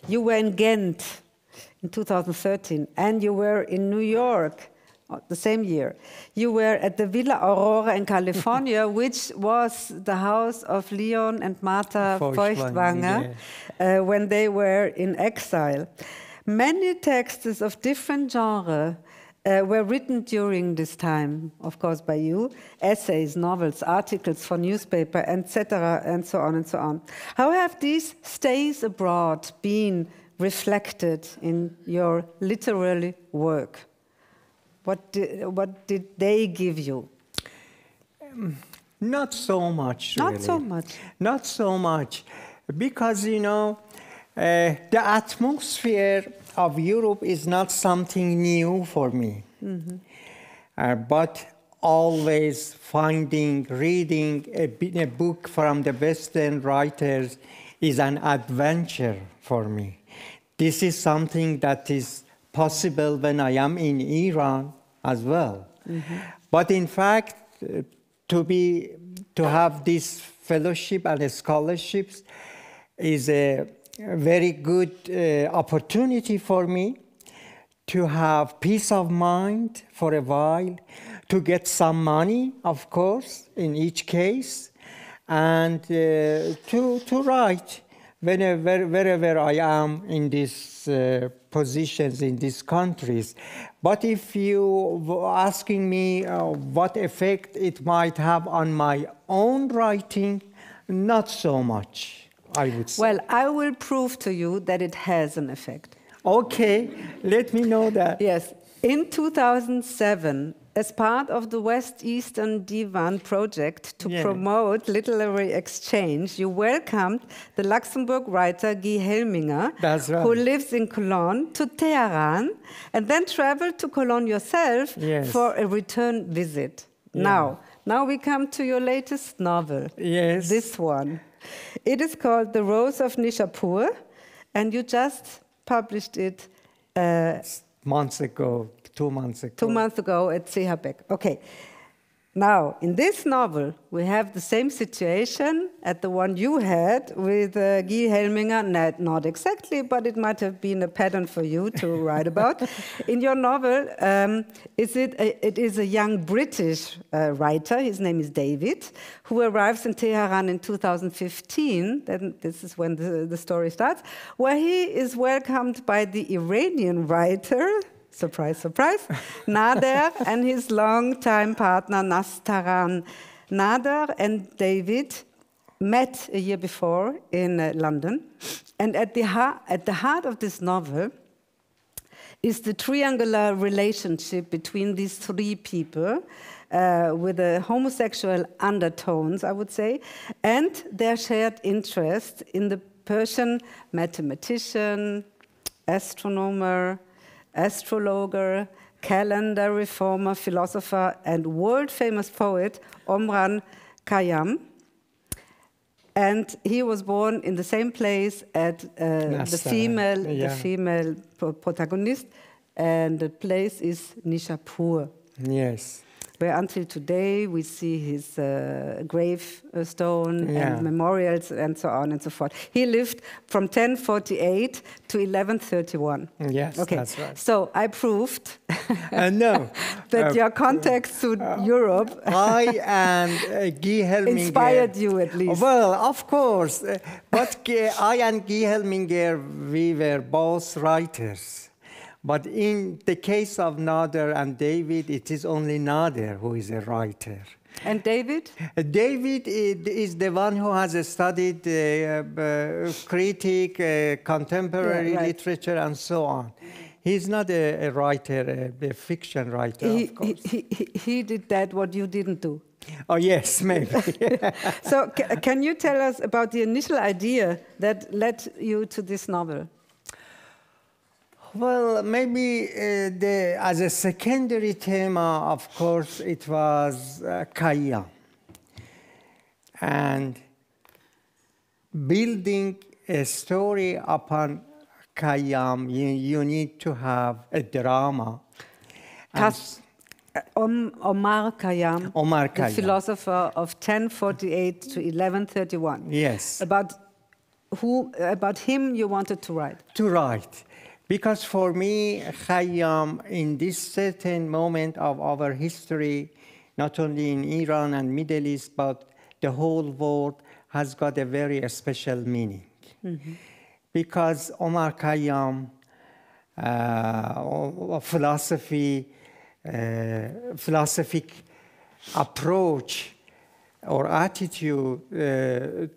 You were in Ghent in 2013, and you were in New York the same year. You were at the Villa Aurora in California, which was the house of Leon and Martha Feuchtwanger when they were in exile. Many texts of different genres were written during this time, of course, by you, essays, novels, articles for newspaper, etc., and so on and so on. How have these stays abroad been reflected in your literary work? What did they give you? Not so much, really. Not so much? Not so much, because, you know, the atmosphere of Europe is not something new for me. But always reading a book from the Western writers is an adventure for me. This is something that is possible when I am in Iran as well. But in fact, to have this fellowship and scholarships is a very good opportunity for me to have peace of mind for a while, to get some money, of course, in each case, and to write wherever I am in these positions in these countries. But if you asking me what effect it might have on my own writing, not so much, I would say. Well, I will prove to you that it has an effect. Okay, let me know that. Yes. In 2007, as part of the West Eastern Divan project to promote literary exchange, you welcomed the Luxembourg writer Guy Helminger, who lives in Cologne, to Tehran, and then traveled to Cologne yourself for a return visit. Now we come to your latest novel, this one. It is called The Rose of Nishapour, and you just published it months ago, 2 months ago. 2 months ago at CH Beck. Okay. Now, in this novel, we have the same situation as the one you had with Guy Helminger. Not exactly, but it might have been a pattern for you to write about. In your novel, it is a young British writer, his name is David, who arrives in Tehran in 2015, then this is when the story starts, where he is welcomed by the Iranian writer, surprise, surprise, Nader and his longtime partner, Nastaran. Nader and David met a year before in London. And at the heart of this novel is the triangular relationship between these three people with the homosexual undertones, I would say, and their shared interest in the Persian mathematician, astronomer, astrologer, calendar reformer, philosopher, and world-famous poet Omar Khayyam. And he was born in the same place as the female protagonist, and the place is Nishapour. Yes. Where until today we see his gravestone and memorials and so on and so forth. He lived from 1048 to 1131. Yes, okay. That's right. So I proved no, that your contacts to Europe I and Guy Helminger inspired you at least. Well, of course, but I and Guy Helminger, we were both writers. But in the case of Nader and David, it is only Nader who is a writer. And David? David is the one who has studied critic, contemporary literature, and so on. He's not a writer, a fiction writer, of course. He did that what you didn't do. Oh, yes, maybe. So can you tell us about the initial idea that led you to this novel? Well, maybe as a secondary theme, of course, it was Khayyam. And building a story upon Khayyam, you need to have a drama. Omar Khayyam, the philosopher of 1048 to 1131. Yes. About him you wanted to write? To write. Because for me, Khayyam, in this certain moment of our history, not only in Iran and Middle East, but the whole world, has got a very special meaning. Mm-hmm. Because Omar Khayyam, philosophic approach or attitude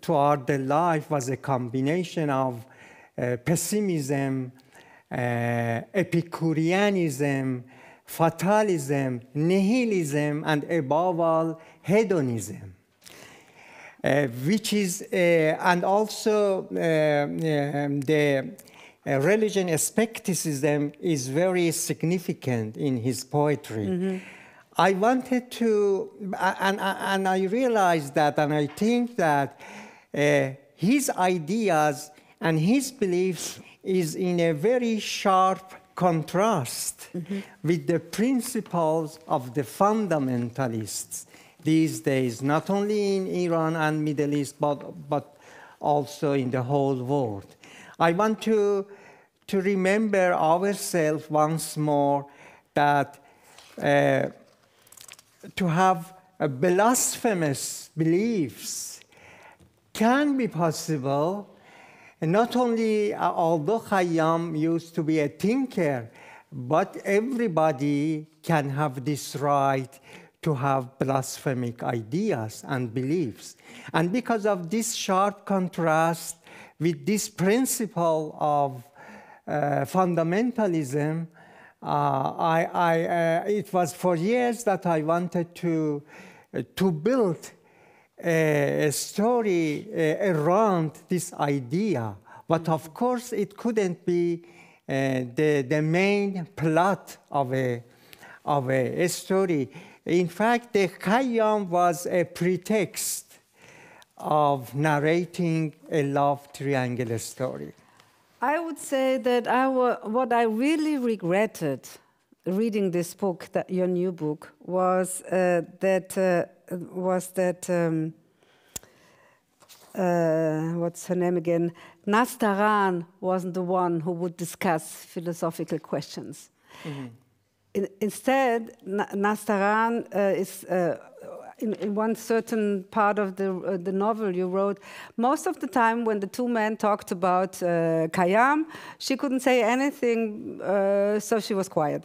toward the life was a combination of pessimism, Epicureanism, fatalism, nihilism, and above all, hedonism, which is, and also the religion skepticism is very significant in his poetry. Mm-hmm. I wanted to, and I realized that, and I think that his ideas and his beliefs is in a very sharp contrast with the principles of the fundamentalists these days, not only in Iran and Middle East, but also in the whole world. I want to remember ourselves once more that to have blasphemous beliefs can be possible. And not only, although Khayyam used to be a thinker, but everybody can have this right to have blasphemic ideas and beliefs. And because of this sharp contrast with this principle of fundamentalism, it was for years that I wanted to build a story around this idea. But of course, it couldn't be the main plot of a story. In fact, the Khayyam was a pretext of narrating a love triangle story. I would say that what I really regretted reading this book, your new book, was that what's her name again? Tehran wasn't the one who would discuss philosophical questions. Mm-hmm. Instead, Tehran is in one certain part of the novel you wrote, most of the time when the two men talked about Khayyam, she couldn't say anything, so she was quiet.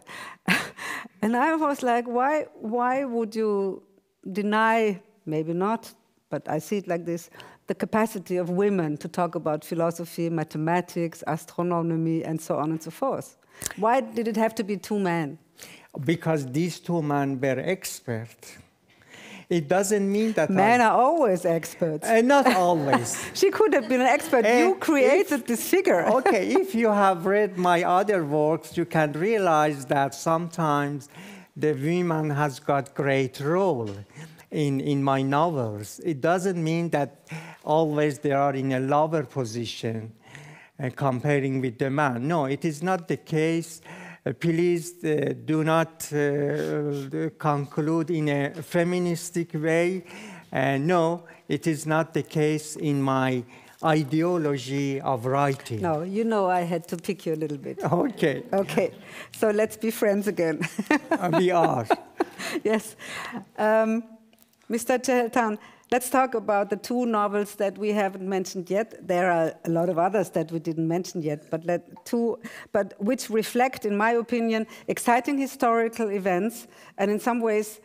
And I was like, why would you deny, maybe not, but I see it like this, the capacity of women to talk about philosophy, mathematics, astronomy, and so on and so forth? Why did it have to be two men? Because these two men were experts. It doesn't mean that men are always experts. Not always. She could have been an expert. You created this figure. Okay, if you have read my other works, you can realize that sometimes the woman has got great role in my novels. It doesn't mean that always they are in a lower position comparing with the man. No, it is not the case. Please do not conclude in a feministic way. No, it is not the case in my ideology of writing. No, you know I had to pick you a little bit. Okay. Okay, so let's be friends again. We are. Yes. Mr. Cheheltan, let's talk about the two novels that we haven't mentioned yet. There are a lot of others that we didn't mention yet, but which reflect, in my opinion, exciting historical events, and in some ways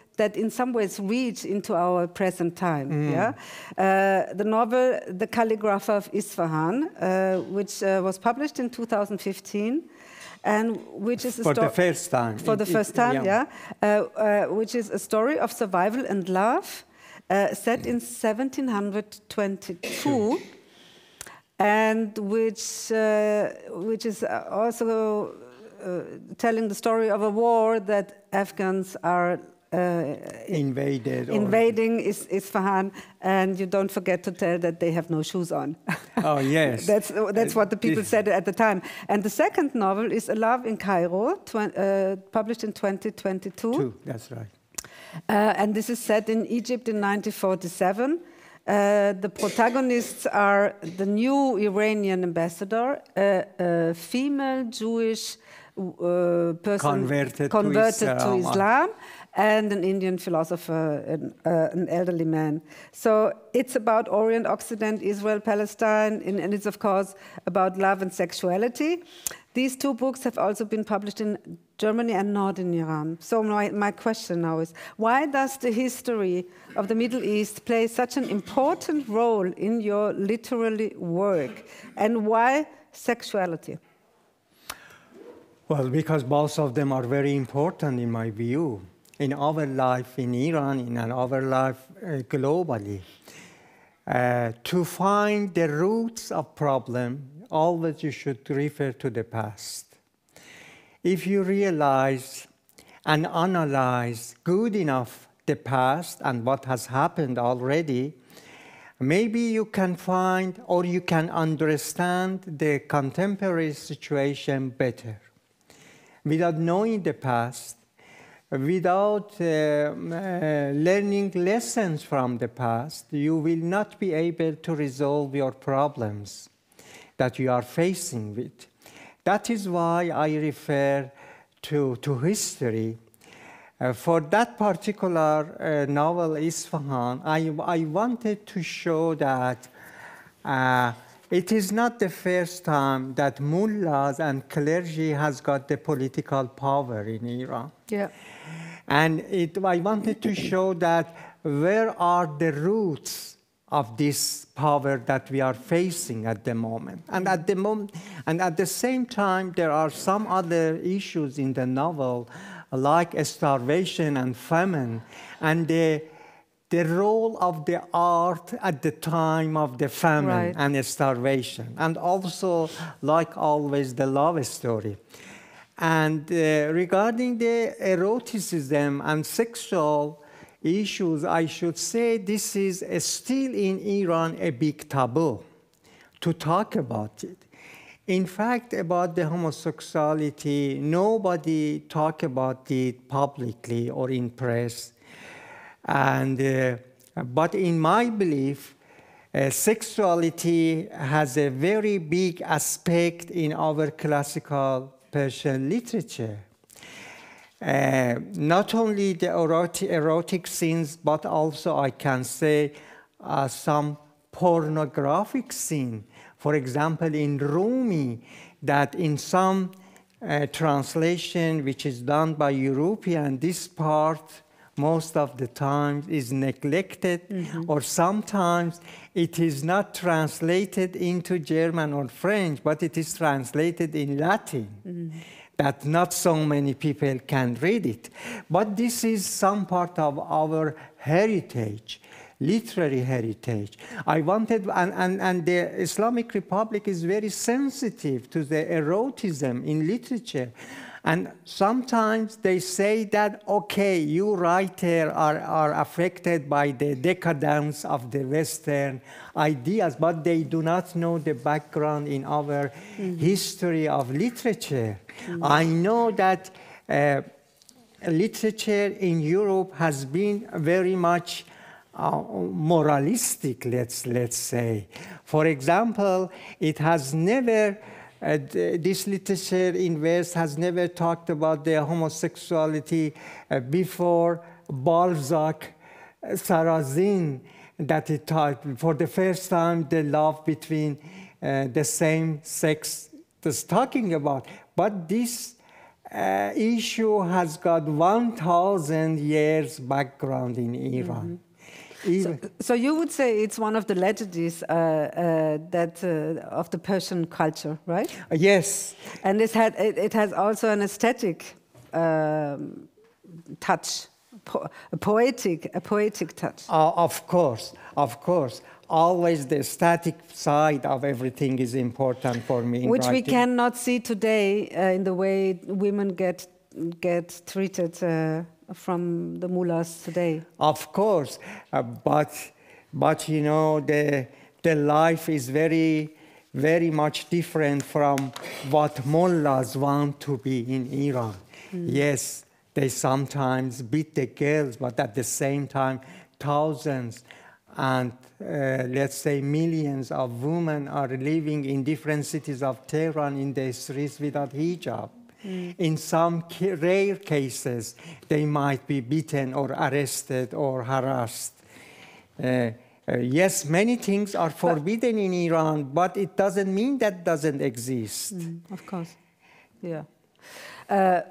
reach into our present time. Mm. Yeah? The novel *The Calligrapher of Isfahan*, which was published in 2015. And which is for the first time. For the first time, yeah. Which is a story of survival and love, set in 1722, and which is also telling the story of a war that Afghans are invading Isfahan, and you don't forget to tell that they have no shoes on. Oh yes, that's what the people said at the time. And the second novel is *A Love in Cairo*, published in 2022. That's right. And this is set in Egypt in 1947. The protagonists are the new Iranian ambassador, a female Jewish person converted to Islam, and an Indian philosopher, an elderly man. So it's about Orient, Occident, Israel, Palestine, and it's, of course, about love and sexuality. These two books have also been published in Germany and northern Iran. So my question now is, why does the history of the Middle East play such an important role in your literary work? And why sexuality? Well, because both of them are very important in my view, in our life in Iran, in our life globally. To find the roots of problem, always you should refer to the past. If you realize and analyze good enough the past and what has happened already, maybe you can find or you can understand the contemporary situation better. Without knowing the past, without learning lessons from the past, you will not be able to resolve your problems that you are facing with. That is why I refer to history. For that particular novel, Isfahan, I wanted to show that it is not the first time that mullahs and clergy has got the political power in Iran. Yeah. And I wanted to show that where are the roots of this power that we are facing at the moment. And at the same time, there are some other issues in the novel, like starvation and famine, and the role of the art at the time of the famine and starvation, and also, like always, the love story. And regarding the eroticism and sexual issues, I should say this is still in Iran a big taboo to talk about it. In fact, about the homosexuality, nobody talk about it publicly or in press. And, but in my belief, sexuality has a very big aspect in our classical Persian literature. Not only the erotic scenes, but also I can say some pornographic scene. For example, in Rumi, that in some translation which is done by European, this part most of the time is neglected, or sometimes it is not translated into German or French, but it is translated in Latin. That not so many people can read it. But this is some part of our heritage, literary heritage. I wanted, and the Islamic Republic is very sensitive to the eroticism in literature. And sometimes they say that, okay, you writers are affected by the decadence of the Western ideas, but they do not know the background in our history of literature. I know that literature in Europe has been very much moralistic, let's say. For example, it has never, this literature in West has never talked about the homosexuality before Balzac, Sarrazin, that it taught for the first time the love between the same sex is talking about. But this issue has got 1,000 years background in Iran. So you would say it's one of the legacies of the Persian culture, right? Yes. And it has also an aesthetic touch, a poetic touch. Of course. Always the static side of everything is important for me. Which we cannot see today in the way women get treated from the mullahs today. Of course, but you know, the life is very, very much different from what mullahs want to be in Iran. Yes, they sometimes beat the girls, but at the same time, thousands and let's say millions of women are living in different cities of Tehran in the streets without hijab. In some rare cases, they might be beaten or arrested or harassed. Yes, many things are forbidden in Iran, but it doesn't mean that doesn't exist. Of course, yeah.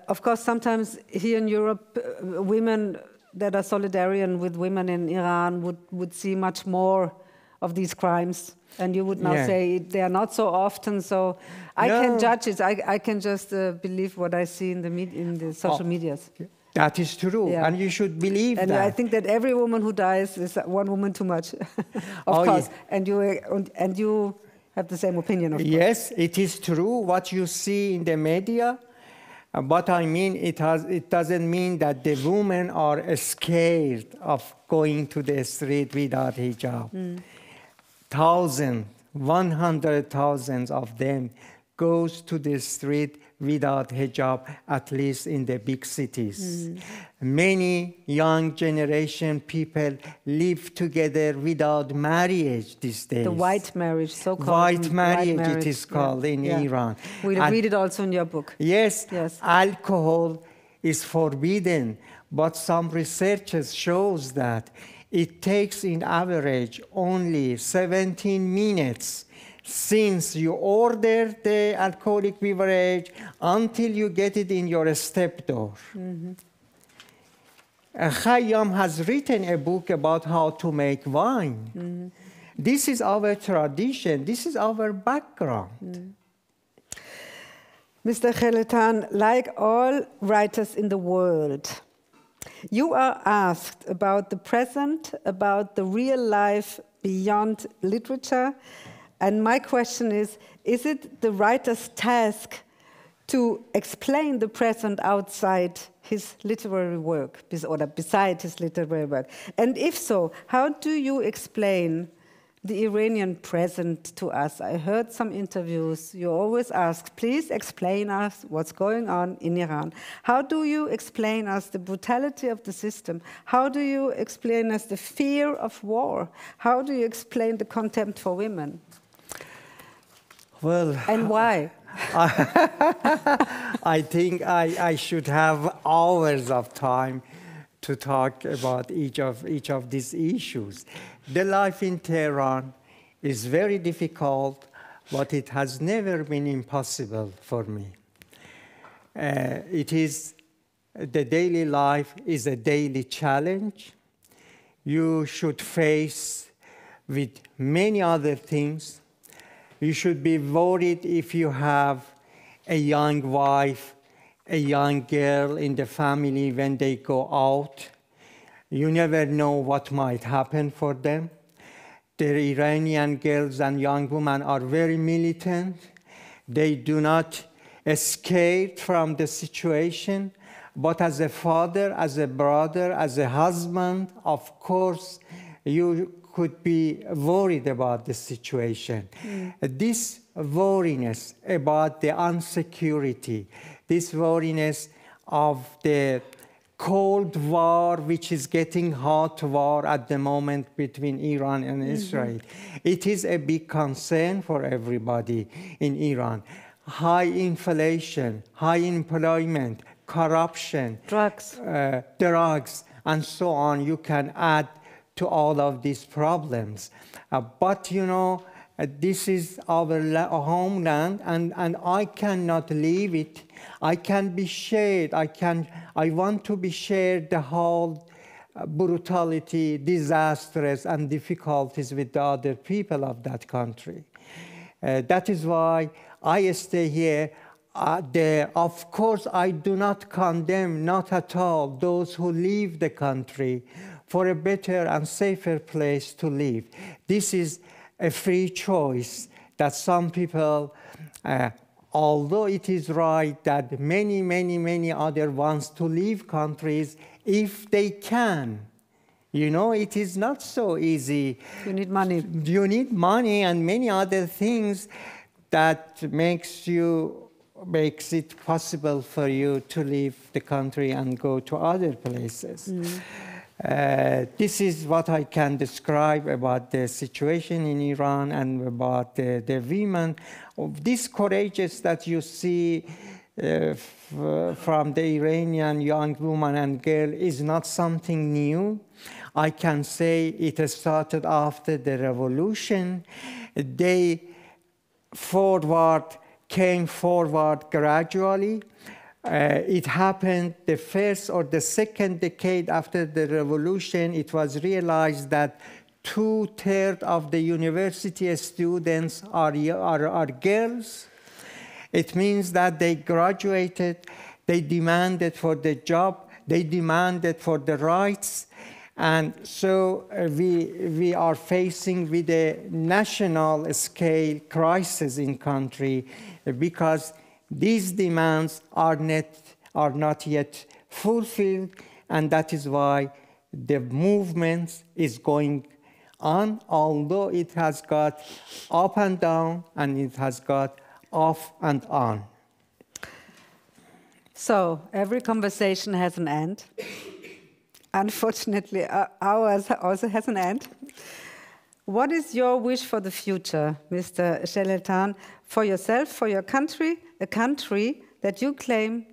Of course, sometimes here in Europe, women that are solidarian with women in Iran would see much more of these crimes. And you would now say they are not so often, so I can judge it. I can just believe what I see in the social medias. That is true, and you should believe that. And I think that every woman who dies is one woman too much, of course. Yeah. And you have the same opinion, of course. Yes, it is true what you see in the media, but I mean it doesn't mean that the women are scared of going to the street without hijab. Thousands, 100,000 of them goes to the street without hijab, at least in the big cities. Many young generation people live together without marriage these days. The white marriage, so-called. White marriage, it is called in Iran. We read it also in your book. Yes, alcohol is forbidden, but some researchers shows that it takes in average only 17 minutes since you order the alcoholic beverage until you get it in your step door. Khayyam has written a book about how to make wine. This is our tradition. This is our background. Mr. Cheheltan, like all writers in the world, you are asked about the present, about the real life beyond literature. And my question is it the writer's task to explain the present outside his literary work, or beside his literary work? And if so, how do you explain the Iranian present to us? I heard some interviews. You always ask, please explain us what's going on in Iran. How do you explain us the brutality of the system? How do you explain us the fear of war? How do you explain the contempt for women? Well, and why? I think I should have hours of time to talk about each of these issues. The life in Tehran is very difficult, but it has never been impossible for me. The daily life is a daily challenge. You should face with many other things. You should be worried if you have a young wife, a young girl in the family when they go out. You never know what might happen for them. The Iranian girls and young women are very militant. They do not escape from the situation. But as a father, as a brother, as a husband, of course, you could be worried about the situation. This worriness about the insecurity, this worriness of the Cold War, which is getting hot war at the moment between Iran and Israel. It is a big concern for everybody in Iran. High inflation, high employment, corruption, drugs, and so on. You can add to all of these problems. But you know, this is our homeland, and I cannot leave it. I can be shared. I want to be shared the whole brutality, disasters, and difficulties with the other people of that country. That is why I stay here. Of course, I do not condemn, not at all, those who leave the country for a better and safer place to live. This is a free choice that some people, although it is right that many others want to leave countries if they can. You know, it is not so easy. You need money. You need money and many other things that makes it possible for you to leave the country and go to other places. This is what I can describe about the situation in Iran and about the women. This courageous that you see from the Iranian young woman and girl is not something new. I can say it started after the revolution. They came forward gradually. It happened the first or the second decade after the revolution. It was realized that 2/3 of the university students are girls. It means that they graduated, they demanded for the job, they demanded for the rights. And so we are facing with a national scale crisis in country because these demands are not yet fulfilled, and that is why the movement is going on, although it has got up and down, and it has got off and on. So every conversation has an end. Unfortunately, ours also has an end. What is your wish for the future, Mr. Cheheltan, for yourself, for your country, a country that you claim,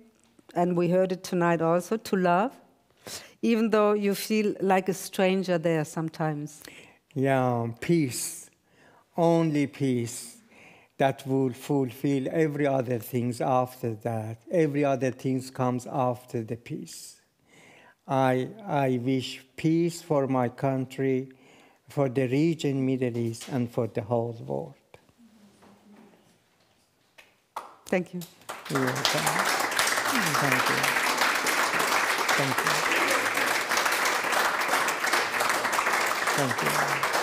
and we heard it tonight also, to love, even though you feel like a stranger there sometimes? Yeah, peace, only peace, that will fulfill every other things after that. Every other things comes after the peace. I wish peace for my country, for the region, Middle East, and for the whole world. Thank you. You're welcome. Thank you. Thank you. Thank you.